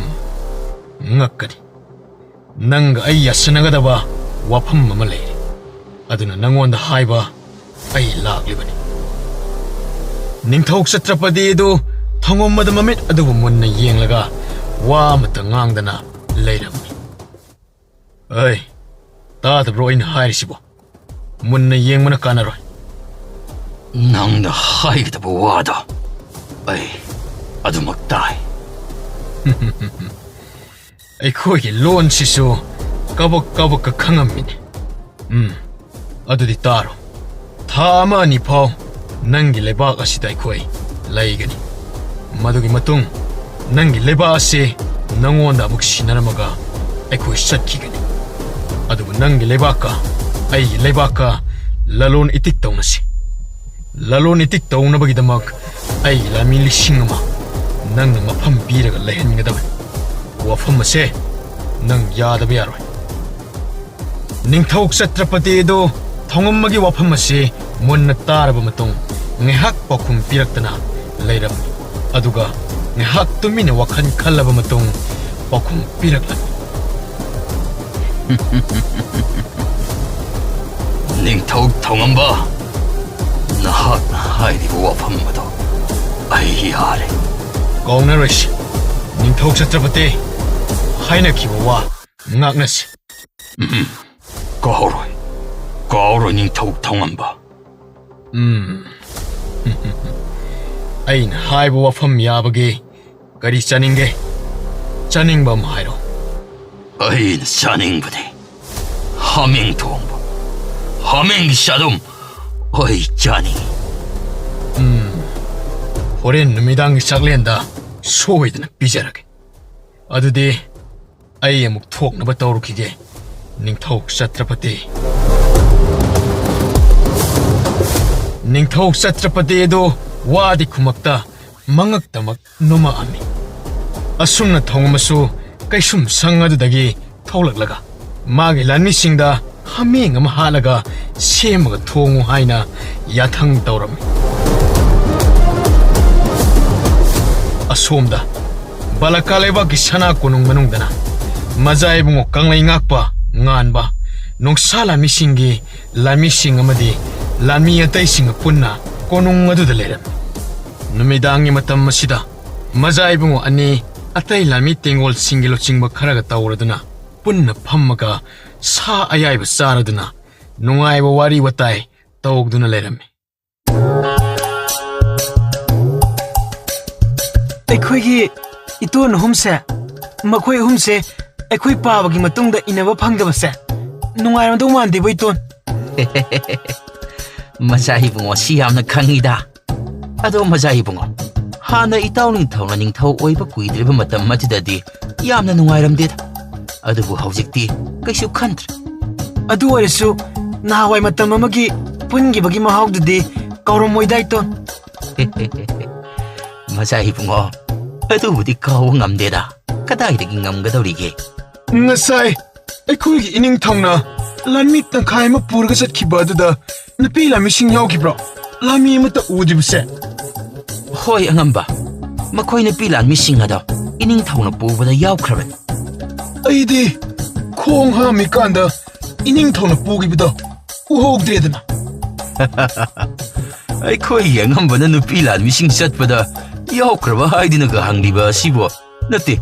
ꯉꯛꯀꯅꯤ ꯅꯪꯒ ꯑꯩ ꯌꯥꯁꯟꯅꯒꯗꯕ ꯋꯥꯐꯝ ꯑꯃ ꯂꯩꯔꯤ ꯑꯗꯨꯅ ꯅꯪꯉꯣꯟꯗ ꯍꯥꯏꯕ ꯑꯩ ꯂꯥꯛꯂꯤꯕꯅꯤ ꯅꯤꯡꯊꯧ ꯆꯇ꯭ꯔꯄꯇꯤ ꯑꯗꯨ ꯊꯣꯡꯉꯣꯝꯕꯗ ꯃꯃꯤꯠ ꯑꯗꯨꯕꯨ ꯃꯨꯟꯅ ꯌꯦꯡꯂꯒ ꯋꯥ ꯑꯃꯠꯇ ꯉꯥꯡꯗꯅ ꯂꯩꯔꯝꯃꯤ ꯑꯩ ꯇꯥꯗꯕ꯭ꯔꯣ ꯑꯩꯅ ꯍꯥꯏꯔꯤꯁꯤꯕꯣ ꯃꯨꯟꯅ ꯌꯦꯡꯕꯅ ꯀꯥꯟꯅꯔꯣꯏ ꯅꯪꯅ ꯍꯥꯏꯒꯗꯕ ꯋꯥꯗꯣ ꯑꯩ ꯑꯗꯨꯃꯛ ꯇꯥꯏ ꯑꯩꯈꯣꯏꯒꯤ ꯂꯣꯟꯁꯤꯁꯨ ꯀꯕꯛ ꯀꯕꯛꯀ ꯈꯪꯉꯝꯃꯤꯅꯤ ꯑꯗꯨꯗꯤ ꯇꯥꯔꯣ ꯊꯥ ꯑꯃ ꯑꯅꯤ ꯐꯥꯎ ꯅꯪꯒꯤ ꯂꯩꯕꯥꯛ ꯑꯁꯤꯗ ꯑꯩꯈꯣꯏ ꯂꯩꯒꯅꯤ ꯃꯗꯨꯒꯤ ꯃꯇꯨꯡ ꯅꯪꯒꯤ ꯂꯩꯕꯥꯛ ꯑꯁꯤ ꯅꯪꯉꯣꯟꯗ ꯑꯃꯨꯛ ꯁꯤꯟꯅꯔꯝꯃꯒ ꯑꯩꯈꯣꯏ ꯆꯠꯈꯤꯒꯅꯤ ꯑꯗꯨꯕꯨ ꯅꯪꯒꯤ ꯂꯩꯕꯥꯛꯀ ꯑꯩꯒꯤ ꯂꯩꯕꯥꯛꯀ ꯂꯂꯣꯟ ꯏꯇꯤꯛ ꯇꯧꯅꯁꯤ ꯂꯂꯣꯟ ꯏꯇꯤꯛ ꯇꯧꯅꯕꯒꯤꯗꯃꯛ ꯑꯩꯒꯤ ꯂꯥꯟꯃꯤ 1,000 ꯅꯪꯅ ꯃꯐꯝ ꯄꯤꯔꯒ ꯂꯩꯍꯟꯒꯗꯕꯅꯤ ꯋꯥꯐꯝ ꯑꯁꯦ ꯅꯪ ꯌꯥꯗꯕ ꯌꯥꯔꯣꯏ ꯅꯤꯡꯊꯧ ꯆꯇ꯭ꯔꯄꯇꯤ ꯑꯗꯨ ꯊꯣꯡꯉꯝꯕꯒꯤ ꯋꯥꯐꯝ ꯑꯁꯤ ꯃꯨꯟꯅ ꯇꯥꯔꯕ ꯃꯇꯨꯡ ꯉꯥꯏꯍꯥꯛ ꯄꯥꯎꯈꯨꯝ ꯄꯤꯔꯛꯇꯅ ꯂꯩꯔꯝꯃꯤ ꯑꯗꯨꯒ ꯉꯥꯏꯍꯥꯛ ꯇꯨꯃꯤꯟꯅ ꯋꯥꯈꯜ ꯈꯜꯂꯕ ꯃꯇꯨꯡ ꯄꯥꯎꯈꯨꯝ ꯄꯤꯔꯛꯂꯝꯃꯤ ꯅꯤꯡꯊꯧ ꯊꯣꯡꯉꯝꯕ ꯅꯍꯥꯛꯅ ꯍꯥꯏꯔꯤꯕ ꯋꯥꯐꯝ ꯑꯗꯣ ꯑꯩ ꯌꯥꯔꯦ ꯀꯥꯎꯅꯔꯣꯏꯁꯤ ꯅꯤꯡꯊꯧ ꯆꯇ꯭ꯔꯄꯇꯤ ꯍꯥꯏꯅꯈꯤꯕ ꯋꯥ ꯉꯥꯛꯅꯁꯤ ꯀꯥꯎꯔꯣꯏ ꯅꯤꯡꯊꯧ ꯊꯣꯡꯉꯝꯕ ꯑꯩꯅ ꯍꯥꯏꯕ ꯋꯥꯐꯝ ꯌꯥꯕꯒꯦ ꯀꯔꯤ ꯆꯥꯅꯤꯡꯒꯦ ꯆꯥꯅꯤꯡꯕ ꯑꯃ ꯍꯥꯏꯔꯣ ꯑꯩꯅ ꯆꯥꯅꯤꯡꯕꯗꯤ ꯍꯥꯃꯦꯡ ꯊꯣꯡꯕ ꯍꯥꯃꯦꯡꯒꯤ ꯆꯥꯗꯨꯝ ꯑꯩ ꯆꯥꯅꯤꯡꯉꯤ ꯍꯣꯔꯦꯟ ꯅꯨꯃꯤꯗꯥꯡꯒꯤ ꯆꯥꯛꯂꯦꯟꯗ ꯁꯣꯏꯗꯅ ꯄꯤꯖꯔꯒꯦ ꯑꯗꯨꯗꯤ ꯑꯩ ꯑꯃꯨꯛ ꯊꯣꯛꯅꯕ ꯇꯧꯔꯨꯈꯤꯒꯦ ꯅꯤꯡꯊꯧ ꯆꯇ꯭ꯔꯄꯇꯤ ꯅꯤꯡꯊꯧ ꯆꯇ꯭ꯔꯄꯇꯤ ꯑꯗꯨ ꯋꯥꯗꯤ ꯈꯨꯃꯛꯇ ꯃꯉꯛꯇꯃꯛ ꯅꯣꯝꯃꯛꯑꯝꯃꯤ ꯑꯁꯨꯝꯅ ꯊꯣꯡꯉꯝꯕꯁꯨ ꯀꯩꯁꯨꯝ ꯁꯪ ꯑꯗꯨꯗꯒꯤ ꯊꯣꯛꯂꯛꯂꯒ ꯃꯥꯒꯤ ꯂꯥꯟꯃꯤꯁꯤꯡꯗ ꯍꯥꯃꯦꯡ ꯑꯃ ꯍꯥꯠꯂꯒ ꯁꯦꯝꯃꯒ ꯊꯣꯡꯉꯨ ꯍꯥꯏꯅ ꯌꯥꯊꯪ ꯇꯧꯔꯝꯃꯤ ꯑꯁꯣꯝꯗ ꯕꯂꯀꯥ ꯂꯩꯕꯥꯛꯀꯤ ꯁꯅꯥ ꯀꯣꯅꯨꯡ ꯃꯅꯨꯡꯗꯅ ꯃꯖꯥ ꯏꯕꯨꯡꯉꯣ ꯀꯪꯂꯩ ꯉꯥꯛꯄ ꯉꯥꯟꯕ ꯅꯣꯡꯁꯥ ꯂꯥꯟꯃꯤꯁꯤꯡꯒꯤ ꯂꯥꯟꯃꯤꯁꯤꯡ ꯑꯃꯗꯤ ꯂꯥꯟꯃꯤ ꯑꯇꯩꯁꯤꯡꯒ ꯄꯨꯟꯅ ꯀꯣꯅꯨꯡ ꯑꯗꯨꯗ ꯂꯩꯔꯝꯃꯤ ꯅꯨꯃꯤꯗꯥꯡꯒꯤ ꯃꯇꯝ ꯑꯁꯤꯗ ꯃꯖꯥ ꯏꯕꯨꯡꯉꯣ ꯑꯅꯤ ꯑꯇꯩ ꯂꯥꯟꯃꯤ ꯇꯦꯡꯒꯣꯜꯁꯤꯡꯒꯤ ꯂꯨꯆꯤꯡꯕ ꯈꯔꯒ ꯇꯧꯔꯗꯨꯅ ꯄꯨꯟꯅ ꯐꯝꯃꯒ ꯁꯥ ꯑꯌꯥꯏꯕ ꯆꯥꯔꯗꯨꯅ ꯅꯨꯡꯉꯥꯏꯕ ꯋꯥꯔꯤ ꯋꯥꯇꯥꯏ ꯇꯧꯗꯨꯅ ꯂꯩꯔꯝꯃꯤ ꯑꯩꯈꯣꯏꯒꯤ ꯏꯇꯣꯟ ꯑꯍꯨꯝꯁꯦ ꯃꯈꯣꯏ ꯑꯍꯨꯝꯁꯦ ꯑꯩꯈꯣꯏ ꯄꯥꯕꯒꯤ ꯃꯇꯨꯡꯗ ꯏꯟꯅꯕ ꯐꯪꯗꯕꯁꯦ ꯅꯨꯡꯉꯥꯏꯔꯝꯗꯧ ꯃꯥꯟꯗꯦꯕ ꯏꯇꯣꯟ ꯃꯆꯥ ꯏꯕꯨꯡꯉꯣ ꯁꯤ ꯌꯥꯝꯅ ꯈꯪꯉꯤꯗ ꯑꯗꯣ ꯃꯆꯥ ꯏꯕꯨꯡꯉꯣ ꯍꯥꯟꯅ ꯏꯇꯥꯎ ꯅꯤꯡꯊꯧꯅ ꯅꯤꯡꯊꯧ ꯑꯣꯏꯕ ꯀꯨꯏꯗ꯭ꯔꯤꯕ ꯃꯇꯝ ꯑꯗꯨꯗꯗꯤ ꯌꯥꯝꯅ ꯅꯨꯡꯉꯥꯏꯔꯝꯗꯦꯗ ꯑꯗꯨꯕꯨ ꯍꯧꯖꯤꯛꯇꯤ ꯀꯩꯁꯨ ꯈꯟꯗ꯭ꯔꯦ ꯑꯗꯨ ꯑꯣꯏꯔꯁꯨ ꯅꯍꯥꯟꯋꯥꯏ ꯃꯇꯝ ꯑꯃꯒꯤ ꯄꯨꯟꯈꯤꯕꯒꯤ ꯃꯍꯥꯎꯗꯨꯗꯤ ꯀꯥꯎꯔꯝꯃꯣꯏꯗ ꯏꯇꯣꯟ ꯃꯆꯥ ꯏꯕꯨꯡꯉꯣ ꯑꯗꯨꯕꯨꯗꯤ ꯀꯥꯎꯕ ꯉꯝꯗꯦꯗ ꯀꯗꯥꯏꯗꯒꯤ ꯉꯝꯒꯗꯧꯔꯤꯒꯦ ꯉꯁꯥꯏ ꯑꯩꯈꯣꯏꯒꯤ ꯏꯅꯤꯡꯊꯧꯅ ꯂꯥꯟꯃꯤ ꯇꯪꯈꯥꯏ ꯑꯃ ꯄꯨꯔꯒ ꯆꯠꯈꯤꯕ ꯑꯗꯨꯗ ꯅꯨꯄꯤ ꯂꯥꯟꯃꯤꯁꯤꯡ ꯌꯥꯎꯈꯤꯕ꯭ꯔꯣ ꯂꯥꯟꯃꯤ ꯑꯃꯠꯇ ꯎꯗ꯭ꯔꯤꯕꯁꯦ ꯍꯣꯏ ꯑꯉꯝꯕ ꯃꯈꯣꯏ ꯅꯨꯄꯤ ꯂꯥꯟꯃꯤꯁꯤꯡ ꯑꯗꯣ ꯏꯅꯤꯡꯊꯧꯅ ꯄꯨꯕꯗ ꯌꯥꯎꯈ꯭ꯔꯕꯅꯤ ꯑꯩꯗꯤ ꯈꯣꯡ ꯍꯥꯝꯃꯤꯀꯥꯟꯗ ꯏꯅꯤꯡꯊꯧꯅ ꯄꯨꯈꯤꯕꯗꯣ ꯎꯍꯧꯗ꯭ꯔꯦꯗꯅ ꯑꯩꯈꯣꯏꯒꯤ ꯑꯉꯝꯕꯅ ꯅꯨꯄꯤ ꯂꯥꯟꯃꯤꯁꯤꯡ ꯆꯠꯄꯗ ꯌꯥꯎꯈ꯭ꯔꯕ ꯍꯥꯏꯗꯨꯅꯒ ꯍꯪꯂꯤꯕ ꯑꯁꯤꯕꯨ ꯅꯠꯇꯦ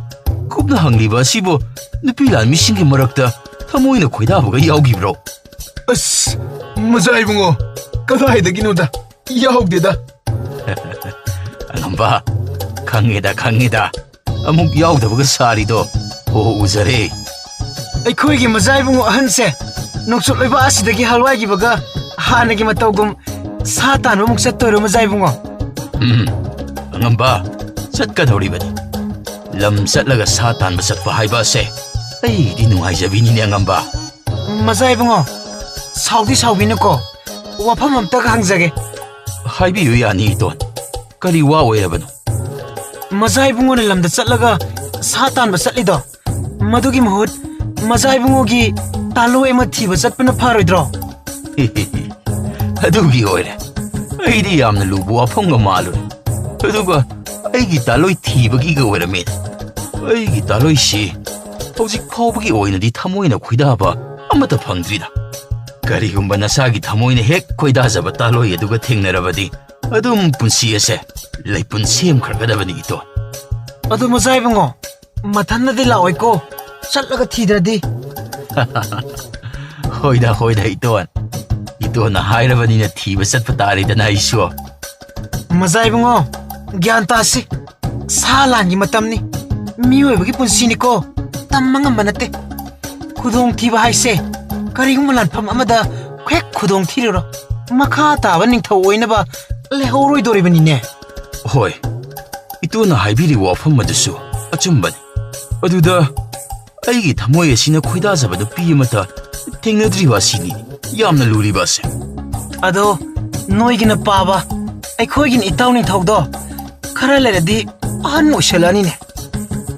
ꯀꯨꯞꯅ ꯍꯪꯂꯤꯕ ꯑꯁꯤꯕꯨ ꯅꯨꯄꯤ ꯂꯥꯟꯃꯤꯁꯤꯡꯒꯤ ꯃꯔꯛꯇ ꯊꯃꯣꯏꯅ ꯈꯣꯏꯗꯥꯕꯒ ꯌꯥꯎꯈꯤꯕ꯭ꯔꯣ ꯑꯁ ꯃꯖꯥ ꯏꯕꯨꯡꯉꯣ ꯀꯗꯥꯏꯗꯒꯤꯅꯣꯗ ꯌꯥꯎꯗꯦꯗ ꯑꯉꯝꯕ ꯈꯪꯉꯦꯗ ꯑꯃꯨꯛ ꯌꯥꯎꯗꯕꯒ ꯁꯥꯔꯤꯗꯣ ꯎꯖꯔꯦ ꯑꯩꯈꯣꯏꯒꯤ ꯃꯖꯥ ꯏꯕꯨꯡꯉꯣ ꯑꯍꯟꯁꯦ ꯅꯣꯡꯆꯨꯞ ꯂꯩꯕꯥꯛ ꯑꯁꯤꯗꯒꯤ ꯍꯜꯋꯥꯏꯈꯤꯕꯒ ꯍꯥꯟꯅꯒꯤ ꯃꯇꯧꯒꯨꯝ ꯁꯥ ꯇꯥꯟꯕ ꯑꯃꯨꯛ ꯆꯠꯇꯣꯏꯔꯣ ꯃꯖꯥ ꯏꯕꯨꯡꯉꯣ ꯑꯉꯝꯕ ꯆꯠꯀꯗꯧꯔꯤꯕꯅꯤ ꯂꯝ ꯆꯠꯂꯒ ꯁꯥ ꯇꯥꯟꯕ ꯆꯠꯄ ꯍꯥꯏꯕ ꯑꯁꯦ ꯑꯩꯗꯤ ꯅꯨꯡꯉꯥꯏꯖꯕꯤꯅꯤꯅꯦ ꯑꯉꯝꯕ ꯃꯖꯥ ꯏꯕꯨꯡꯉꯣ ꯁꯥꯎꯗꯤ ꯁꯥꯎꯕꯤꯅꯨꯀꯣ ꯋꯥꯐꯝ ꯑꯝꯇꯒ ꯍꯪꯖꯒꯦ ꯍꯥꯏꯕꯤꯌꯨ ꯌꯥꯅꯤ ꯏꯇꯣꯟ ꯀꯔꯤ ꯋꯥ ꯑꯣꯏꯔꯕꯅꯣ ꯃꯖꯥ ꯏꯕꯨꯡꯉꯣꯅ ꯂꯝꯗ ꯆꯠꯂꯒ ꯁꯥ ꯇꯥꯟꯕ ꯆꯠꯂꯤꯗो ꯃꯗꯨꯒꯤ ꯃꯍꯨꯠ ꯃꯖꯥ ꯏꯕꯨꯡꯉꯣꯒꯤ ꯇꯥꯂꯣꯏ ꯑꯃ ꯊꯤꯕ ꯆꯠꯄꯅ ꯐꯔꯣꯏꯗ꯭ꯔꯣ ꯑꯗꯨꯒꯤ ꯑꯣꯏꯔꯦ ꯑꯩꯗꯤ ꯌꯥꯝꯅ ꯂꯨꯕ ꯋꯥꯐꯝꯒ ꯃꯥꯜꯂꯨꯔꯦ ꯑꯗꯨꯒ ꯑꯩꯒꯤ ꯇꯥꯂꯣꯏ ꯊꯤꯕꯒꯤꯒ ꯑꯣꯏꯔꯝꯃꯦ ꯑꯩꯒꯤ ꯇꯥꯂꯣꯏꯁꯤ ꯍꯧꯖꯤꯛ ꯐꯥꯎꯕꯒꯤ ꯑꯣꯏꯅꯗꯤ ꯊꯃꯣꯏꯅ ꯈꯣꯏꯗꯥꯕ ꯑꯃꯠꯇ ꯐꯪꯗ꯭ꯔꯤꯗ ꯀꯔꯤꯒꯨꯝꯕ ꯅꯁꯥꯒꯤ ꯊꯃꯣꯏꯅ ꯍꯦꯛ ꯈꯣꯏꯗꯥꯖꯕ ꯇꯥꯂꯣꯏ ꯑꯗꯨꯒ ꯊꯦꯡꯅꯔꯕꯗꯤ ꯑꯗꯨꯝ ꯄꯨꯟꯁꯤ ꯑꯁꯦ ꯂꯩꯄꯨꯟ ꯁꯦꯝꯈ꯭ꯔꯒꯗꯕꯅꯤ ꯏꯇꯣꯟ ꯑꯗꯨ ꯃꯆꯥ ꯏꯕꯨꯡꯉꯣ ꯃꯊꯟꯗꯗꯤ ꯂꯥꯛꯑꯣꯏꯀꯣ ꯆꯠꯂꯒ ꯊꯤꯗ꯭ꯔꯗꯤ ꯍꯣꯏꯗ ꯏꯇꯣꯟꯅ ꯍꯥꯏꯔꯕꯅꯤꯅ ꯊꯤꯕ ꯆꯠꯄ ꯇꯥꯔꯦꯗꯅ ꯑꯩꯁꯨ ꯃꯆꯥ ꯏꯕꯨꯡꯉꯣ ꯒ꯭ꯌꯥꯟ ꯇꯥꯁꯤ ꯁꯥ ꯂꯥꯟꯒꯤ ꯃꯇꯝꯅꯤ ꯃꯤꯑꯣꯏꯕꯒꯤ ꯄꯨꯟꯁꯤꯅꯤꯀꯣ ꯇꯝꯕ ꯉꯝꯕ ꯅꯠꯇꯦ ꯈꯨꯗꯣꯡꯊꯤꯕ ꯍꯥꯏꯁꯦ ꯀꯔꯤꯒꯨꯝꯕ ꯂꯥꯟꯐꯝ ꯑꯃꯗ ꯍꯦꯛ ꯈꯨꯗꯣꯡ ꯊꯤꯔꯨꯔꯣ ꯃꯈꯥ ꯇꯥꯕ ꯅꯤꯡꯊꯧ ꯑꯣꯏꯅꯕ ꯂꯩꯍꯧꯔꯣꯏꯗꯣꯔꯤꯕꯅꯤꯅꯦ ꯍꯣꯏ ꯏꯇꯣꯟꯅ ꯍꯥꯏꯕꯤꯔꯤꯕ ꯋꯥꯐꯝ ꯑꯗꯨꯁꯨ ꯑꯆꯨꯝꯕꯅꯤ ꯑꯗꯨꯗ ꯑꯩꯒꯤ ꯊꯃꯣꯏ ꯑꯁꯤꯅ ꯈꯣꯏꯗꯥꯖꯕ ꯅꯨꯄꯤ ꯑꯃꯠꯇ ꯊꯦꯡꯅꯗ꯭ꯔꯤꯕ ꯑꯁꯤꯅꯤ ꯌꯥꯝꯅ ꯂꯨꯔꯤꯕ ꯑꯁꯦ ꯑꯗꯣ ꯅꯣꯏꯒꯤꯅ ꯄꯥꯕ ꯑꯩꯈꯣꯏꯒꯤꯅ ꯏꯇꯥꯎ ꯅꯤꯡꯊꯧꯗꯣ ꯈꯔ ꯂꯩꯔꯗꯤ ꯑꯍꯟ ꯑꯣꯏꯁꯜꯂꯛꯑꯅꯤꯅꯦ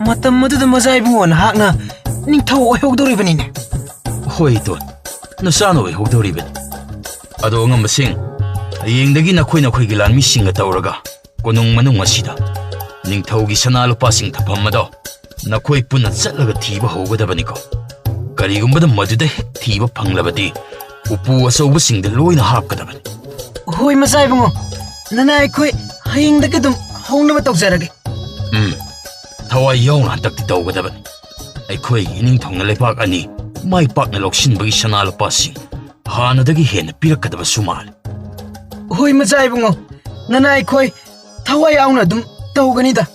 ꯃꯇꯝ ꯑꯗꯨꯗ ꯃꯆꯥ ꯏꯕꯨꯡꯉꯣ ꯅꯍꯥꯛꯅ ꯅꯤꯡꯊꯧ ꯑꯣꯏꯍꯧꯗꯣꯔꯤꯕꯅꯤꯅꯦ ꯍꯣꯏ ꯏꯇꯣꯟ ꯅꯆꯥꯅ ꯑꯣꯏꯍꯧꯗꯧꯔꯤꯕꯅꯤ ꯑꯗꯣ ꯑꯉꯝꯕꯁꯤꯡ ꯍꯌꯦꯡꯗꯒꯤ ꯅꯈꯣꯏꯒꯤ ꯂꯥꯟꯃꯤꯁꯤꯡꯒ ꯇꯧꯔꯒ ꯀꯣꯅꯨꯡ ꯃꯅꯨꯡ ꯑꯁꯤꯗ ꯅꯤꯡꯊꯧꯒꯤ ꯁꯅꯥ ꯂꯨꯄꯥꯁꯤꯡ ꯊꯝꯐꯝ ꯑꯗꯣ ꯅꯈꯣꯏ ꯄꯨꯟꯅ ꯆꯠꯂꯒ ꯊꯤꯕ ꯍꯧꯒꯗꯕꯅꯤꯀꯣ ꯀꯔꯤꯒꯨꯝꯕꯗ ꯃꯗꯨꯗ ꯍꯦꯛ ꯊꯤꯕ ꯐꯪꯂꯕꯗꯤ ꯎꯄꯨ ꯑꯆꯧꯕꯁꯤꯡꯗ ꯂꯣꯏꯅ ꯍꯥꯞꯀꯗꯕꯅꯤ ꯍꯣꯏ ꯃꯆꯥ ꯏꯕꯨꯡꯉꯣ ꯅꯅꯥ ꯑꯩꯈꯣꯏ ꯍꯌꯦꯡꯗꯒꯤ ꯑꯗꯨꯝ ꯍꯧꯅꯕ ꯇꯧꯖꯔꯒꯦ ꯊꯋꯥꯏ ꯌꯥꯎꯅ ꯍꯟꯗꯛꯇꯤ ꯇꯧꯒꯗꯕꯅꯤ ꯑꯩꯈꯣꯏꯒꯤ ꯏꯅꯤꯡꯊꯧꯅ ꯂꯩꯕꯥꯛ ꯑꯅꯤ ꯃꯥꯏ ꯄꯥꯛꯅ ꯂꯧꯁꯤꯟꯕꯒꯤ ꯁꯅꯥ ꯂꯨꯄꯥꯁꯤꯡ ꯍꯥꯟꯅꯗꯒꯤ ꯍꯦꯟꯅ ꯄꯤꯔꯛꯀꯗꯕꯁꯨ ꯃꯥꯜꯂꯤ ꯍꯣꯏ ꯃꯆꯥ ꯏꯕꯨꯡꯉꯣ ꯅꯅꯥ ꯑꯩꯈꯣꯏ ꯊꯋꯥꯏ ꯌꯥꯎꯅ ꯑꯗꯨꯝ ꯇꯧꯒꯅꯤꯗ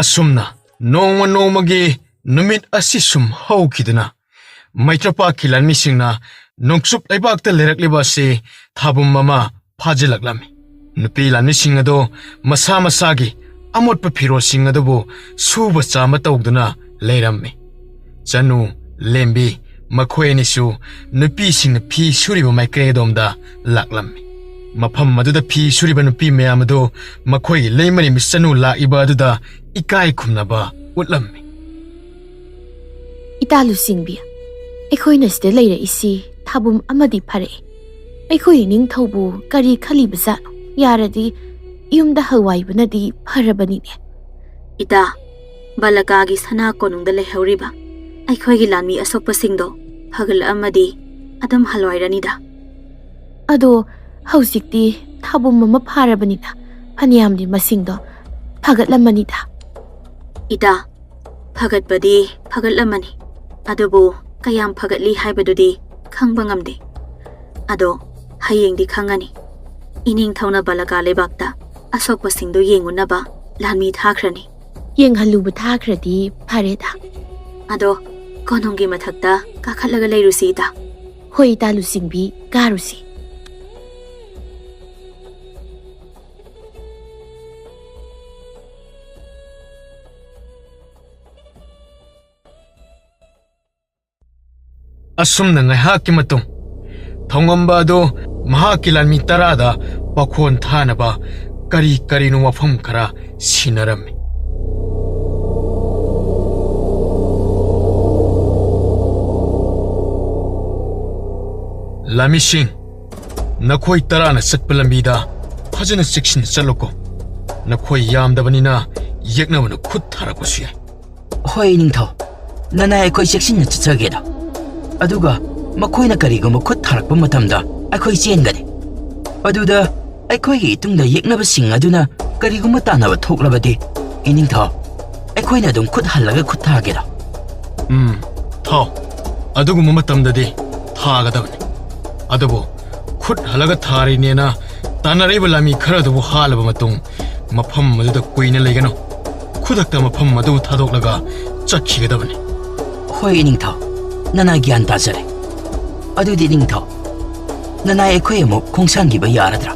ꯑꯁꯨꯝꯅ ꯅꯣꯡꯃ ꯅꯣꯡꯃꯒꯤ ꯅꯨꯃꯤꯠ ꯑꯁꯤ ꯁꯨꯝ ꯍꯧꯈꯤꯗꯨꯅ ꯃꯩꯇ꯭ꯔꯄꯥꯛꯀꯤ ꯂꯥꯟꯃꯤꯁꯤꯡꯅ ꯅꯣꯡꯆꯨꯞ ꯂꯩꯕꯥꯛꯇ ꯂꯩꯔꯛꯂꯤꯕ ꯑꯁꯤ ꯊꯥꯕꯨꯝ ꯑꯃ ꯐꯥꯖꯤꯜꯂꯛꯂꯝꯃꯤ ꯅꯨꯄꯤ ꯂꯥꯟꯃꯤꯁꯤꯡ ꯑꯗꯣ ꯃꯁꯥ ꯃꯁꯥꯒꯤ ꯑꯃꯣꯠꯄ ꯐꯤꯔꯣꯜꯁꯤꯡ ꯑꯗꯨꯕꯨ ꯁꯨꯕ ꯆꯥꯝꯕ ꯇꯧꯗꯨꯅ ꯂꯩꯔꯝꯃꯤ ꯆꯅꯨ ꯂꯦꯝꯕꯤ ꯃꯈꯣꯏ ꯑꯅꯤꯁꯨ ꯅꯨꯄꯤꯁꯤꯡꯅ ꯐꯤ ꯁꯨꯔꯤꯕ ꯃꯥꯏꯀꯩ ꯑꯗꯣꯝꯗ ꯂꯥꯛꯂꯝꯃꯤ ꯃꯐꯝ ꯑꯗꯨꯗ ꯐꯤ ꯁꯨꯔꯤꯕ ꯅꯨꯄꯤ ꯃꯌꯥꯝ ꯑꯗꯨ ꯃꯈꯣꯏꯒꯤ ꯂꯩꯃꯔꯦꯝꯕꯤ ꯆꯅꯨ ꯂꯥꯛꯏꯕ ꯑꯗꯨꯗ ꯏꯀꯥꯏ ꯈꯨꯝꯅꯕ ꯎꯠꯂꯝꯃꯤ ꯏꯇꯥ ꯂꯨꯆꯤꯡꯕꯤ ꯑꯩꯈꯣꯏꯅ ꯁꯤꯗ ꯂꯩꯔꯛꯏꯁꯤ ꯊꯥꯕꯨꯝ ꯑꯃꯗꯤ ꯐꯔꯛꯏ ꯑꯩꯈꯣꯏ ꯅꯤꯡꯊꯧꯕꯨ ꯀꯔꯤ ꯈꯜꯂꯤꯕꯖꯥꯠꯅꯣ ꯌꯥꯔꯗꯤ ꯌꯨꯝꯗ ꯍꯋꯥꯏꯕꯅꯗꯤ ꯐꯔꯕꯅꯤꯅꯦ ꯏꯇꯥ ꯕꯥꯂꯀꯥꯒꯤ ꯁꯅꯥ ꯀꯣꯅꯨꯡꯗ ꯂꯩꯍꯧꯔꯤꯕ ꯑꯩꯈꯣꯏꯒꯤ ꯂꯥꯟꯃꯤ ꯑꯁꯣꯛꯄꯁꯤꯡꯗꯣ ꯐꯒꯠꯂꯛꯑꯃꯗꯤ ꯑꯗꯨꯝ ꯍꯜꯂꯣꯏꯔꯅꯤꯗ ꯑꯗꯣ ꯍꯧꯖꯤꯛꯇꯤ ꯊꯥꯕꯨꯝ ꯑꯃ ꯐꯥꯔꯕꯅꯤꯅ ꯐꯅꯌꯥꯝꯗꯤ ꯃꯁꯤꯡꯗꯣ ꯐꯒꯠꯂꯝꯃꯅꯤꯗ ꯏꯇꯥ ꯐꯒꯠꯄꯗꯤ ꯐꯒꯠꯂꯝꯃꯅꯤ ꯑꯗꯨꯕꯨ ꯀꯌꯥꯝ ꯐꯒꯠꯂꯤ ꯍꯥꯏꯕꯗꯨꯗꯤ ꯈꯪꯕ ꯉꯝꯗꯦ ꯑꯗꯣ ꯍꯌꯦꯡꯗꯤ ꯈꯪꯉꯅꯤ ꯏꯅꯤꯡꯊꯧꯅ ꯕꯥꯂꯀꯥ ꯂꯩꯕꯥꯛꯇ ꯑꯁꯣꯛꯄꯁꯤꯡꯗꯨ ꯌꯦꯡꯉꯨꯅꯕ ꯂꯥꯟꯃꯤ ꯊꯥꯈ꯭ꯔꯅꯤ ꯌꯦꯡꯍꯜꯂꯨꯕ ꯊꯥꯈ꯭ꯔꯗꯤ ꯐꯔꯦꯗ ꯑꯗꯣ ꯀꯣꯅꯨꯡꯒꯤ ꯃꯊꯛꯇ ꯀꯥꯈꯠꯂꯒ ꯂꯩꯔꯨꯁꯤ ꯏꯇꯥ ꯍꯣꯏ ꯏꯇꯥ ꯂꯨꯆꯤꯡꯕꯤ ꯀꯥꯔꯨꯁꯤ ꯑꯁꯨꯝꯅ ꯉꯥꯏꯍꯥꯛꯀꯤ ꯃꯇꯨꯡ ꯊꯧꯉꯝꯕ ꯑꯗꯨ ꯃꯍꯥꯛꯀꯤ ꯂꯥꯟꯃꯤ ꯇꯔꯥꯗ ꯄꯥꯈꯣꯟ ꯊꯥꯅꯕ ꯀꯔꯤ ꯀꯔꯤꯅꯣ ꯋꯥꯐꯝ ꯈꯔ ꯁꯤꯟꯅꯔꯝꯃꯤ ꯂꯥꯟꯃꯤꯁꯤꯡ ꯅꯈꯣꯏ ꯇꯔꯥꯅ ꯆꯠꯄ ꯂꯝꯕꯤꯗ ꯐꯖꯅ ꯆꯦꯛꯁꯤꯟꯅ ꯆꯠꯂꯨꯀꯣ ꯅꯈꯣꯏ ꯌꯥꯝꯗꯕꯅꯤꯅ ꯌꯦꯛꯅꯕꯅ ꯈꯨꯠ ꯊꯥꯔꯛꯄꯁꯨ ꯌꯥꯏ ꯍꯣꯏ ꯅꯤꯡꯊꯧ ꯅꯅꯥꯏ ꯑꯩꯈꯣꯏ ꯆꯦꯛꯁꯤꯟꯅ ꯆꯠꯆꯒꯦꯗ ꯑꯗꯨꯒ ꯃꯈꯣꯏꯅ ꯀꯔꯤꯒꯨꯝꯕ ꯈꯨꯠ ꯊꯥꯔꯛꯄ ꯃꯇꯝꯗ ꯑꯩꯈꯣꯏ ꯆꯦꯟꯒꯅꯤ ꯑꯗꯨꯗ ꯑꯩꯈꯣꯏꯒꯤ ꯏꯇꯨꯡꯗ ꯌꯦꯛꯅꯕꯁꯤꯡ ꯑꯗꯨꯅ ꯀꯔꯤꯒꯨꯝꯕ ꯇꯥꯟꯅꯕ ꯊꯣꯛꯂꯕꯗꯤ ꯏꯅꯤꯡꯊꯧ ꯑꯩꯈꯣꯏꯅ ꯑꯗꯨꯝ ꯈꯨꯠ ꯍꯜꯂꯒ ꯈꯨꯠ ꯊꯥꯒꯦꯗ ꯊꯥꯎ ꯑꯗꯨꯒꯨꯝꯕ ꯃꯇꯝꯗꯗꯤ ꯊꯥꯒꯗꯕꯅꯤ ꯑꯗꯨꯕꯨ ꯈꯨꯠ ꯍꯜꯂꯒ ꯊꯥꯔꯤꯅꯦꯅ ꯇꯥꯟꯅꯔꯤꯕ ꯂꯥꯟꯃꯤ ꯈꯔꯗꯨꯕꯨ ꯍꯥꯜꯂꯕ ꯃꯇꯨꯡ ꯃꯐꯝ ꯑꯗꯨꯗ ꯀꯨꯏꯅ ꯂꯩꯒꯅꯨ ꯈꯨꯗꯛꯇ ꯃꯐꯝ ꯑꯗꯨ ꯊꯥꯗꯣꯛꯂꯒ ꯆꯠꯈꯤꯒꯗꯕꯅꯤ ꯍꯣꯏ ꯏꯅꯤꯡꯊꯧ ꯅꯅꯥꯏ ꯒ꯭ꯌꯥꯟ ꯇꯥꯖꯔꯦ ꯑꯗꯨꯗꯤ ꯏꯅꯤꯡꯊꯧ ꯅꯅꯥꯏ ꯑꯩꯈꯣꯏ ꯑꯃꯨꯛ ꯈꯣꯡꯁꯥꯟꯈꯤꯕ ꯌꯥꯔꯗ꯭ꯔꯥ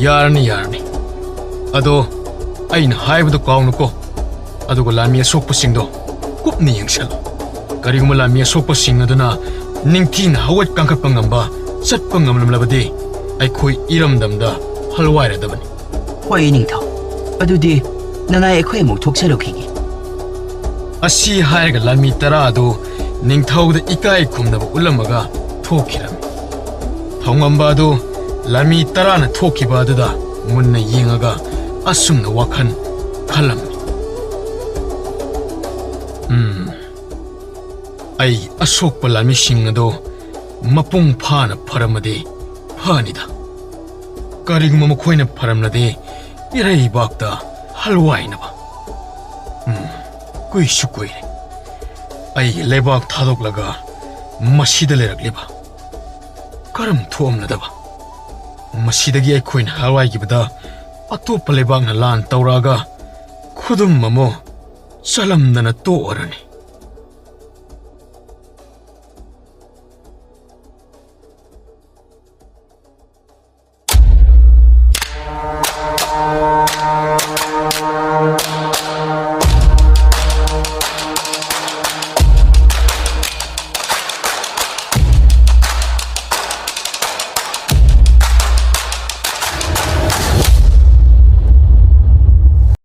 ꯌꯥꯔꯅꯤ ꯑꯗꯣ ꯑꯩꯅ ꯍꯥꯏꯕꯗꯣ ꯀꯥꯎꯅꯨꯀꯣ ꯑꯗꯨꯒ ꯂꯥꯟꯃꯤ ꯑꯁꯣꯛꯄꯁꯤꯡꯗꯣ ꯀꯨꯞꯅ ꯌꯦꯡꯁꯜꯂꯨ ꯀꯔꯤꯒꯨꯝꯕ ꯂꯥꯟꯃꯤ ꯑꯁꯣꯛꯄꯁꯤꯡ ꯑꯗꯨꯅ ꯅꯤꯡꯊꯤꯅ ꯍꯧꯒꯠ ꯀꯥꯡꯈꯠꯄ ꯉꯝꯕ ꯆꯠꯄ ꯉꯝꯂꯝꯂꯕꯗꯤ ꯑꯩꯈꯣꯏ ꯏꯔꯝꯗꯝꯗ ꯍꯜꯋꯥꯏꯔꯗꯕꯅꯤ ꯍꯣꯏ ꯏꯅꯤꯡꯊꯧ ꯑꯗꯨꯗꯤ ꯅꯅꯥꯏ ꯑꯩꯈꯣꯏ ꯑꯃꯨꯛ ꯊꯣꯛꯆꯔꯨꯈꯤꯒꯦ ꯑꯁꯤ ꯍꯥꯏꯔꯒ ꯂꯥꯟꯃꯤ ꯇꯔꯥ ꯑꯗꯨ ꯅꯤꯡꯊꯧꯗ ꯏꯀꯥꯏ ꯈꯨꯝꯅꯕ ꯎꯠꯂꯝꯃꯒ ꯊꯣꯛꯈꯤꯔꯝꯃꯤ꯫ ꯊꯧꯉꯝꯕ ꯑꯗꯨ ꯂꯥꯟꯃꯤ 10ꯅ ꯊꯣꯛꯈꯤꯕ ꯑꯗꯨꯗ ꯃꯨꯟꯅ ꯌꯦꯡꯉꯒ ꯑꯁꯨꯝꯅ ꯋꯥꯈꯜ ꯈꯜꯂꯝꯃꯤ꯫ ꯑꯩ ꯑꯁꯣꯛꯄ ꯂꯥꯟꯃꯤꯁꯤꯡ ꯑꯗꯨ ꯃꯄꯨꯡ ꯐꯥꯅ ꯐꯔꯝꯃꯗꯤ ꯐꯅꯤꯗ꯫ ꯀꯔꯤꯒꯨꯝꯕ ꯃꯈꯣꯏꯅ ꯐꯔꯝꯂꯗꯤ ꯏꯔꯩꯕꯥꯛꯇ ꯍꯜꯋꯥꯏꯅꯕ꯫ ꯀꯨꯏꯁꯨ ꯀꯨꯏꯔꯦ ꯑꯩꯒꯤ ꯂꯩꯕꯥꯛ ꯊꯥꯗꯣꯛꯂꯒ ꯃꯁꯤꯗ ꯂꯩꯔꯛꯂꯤꯕ꯫ ꯀꯔꯝ ꯊꯣꯛꯑꯝꯂꯗꯕ ꯃꯁꯤꯗꯒꯤ ꯑꯩꯈꯣꯏꯅ ꯍꯜꯋꯥꯏꯈꯤꯕꯗ ꯑꯇꯣꯞꯄ ꯂꯩꯕꯥꯛꯅ ꯂꯥꯟ ꯇꯧꯔꯛꯑꯒ ꯈꯨꯗꯨꯝ ꯑꯃꯨꯛ ꯆꯂꯝꯗꯅ ꯇꯣꯛꯑꯔꯅꯤ꯫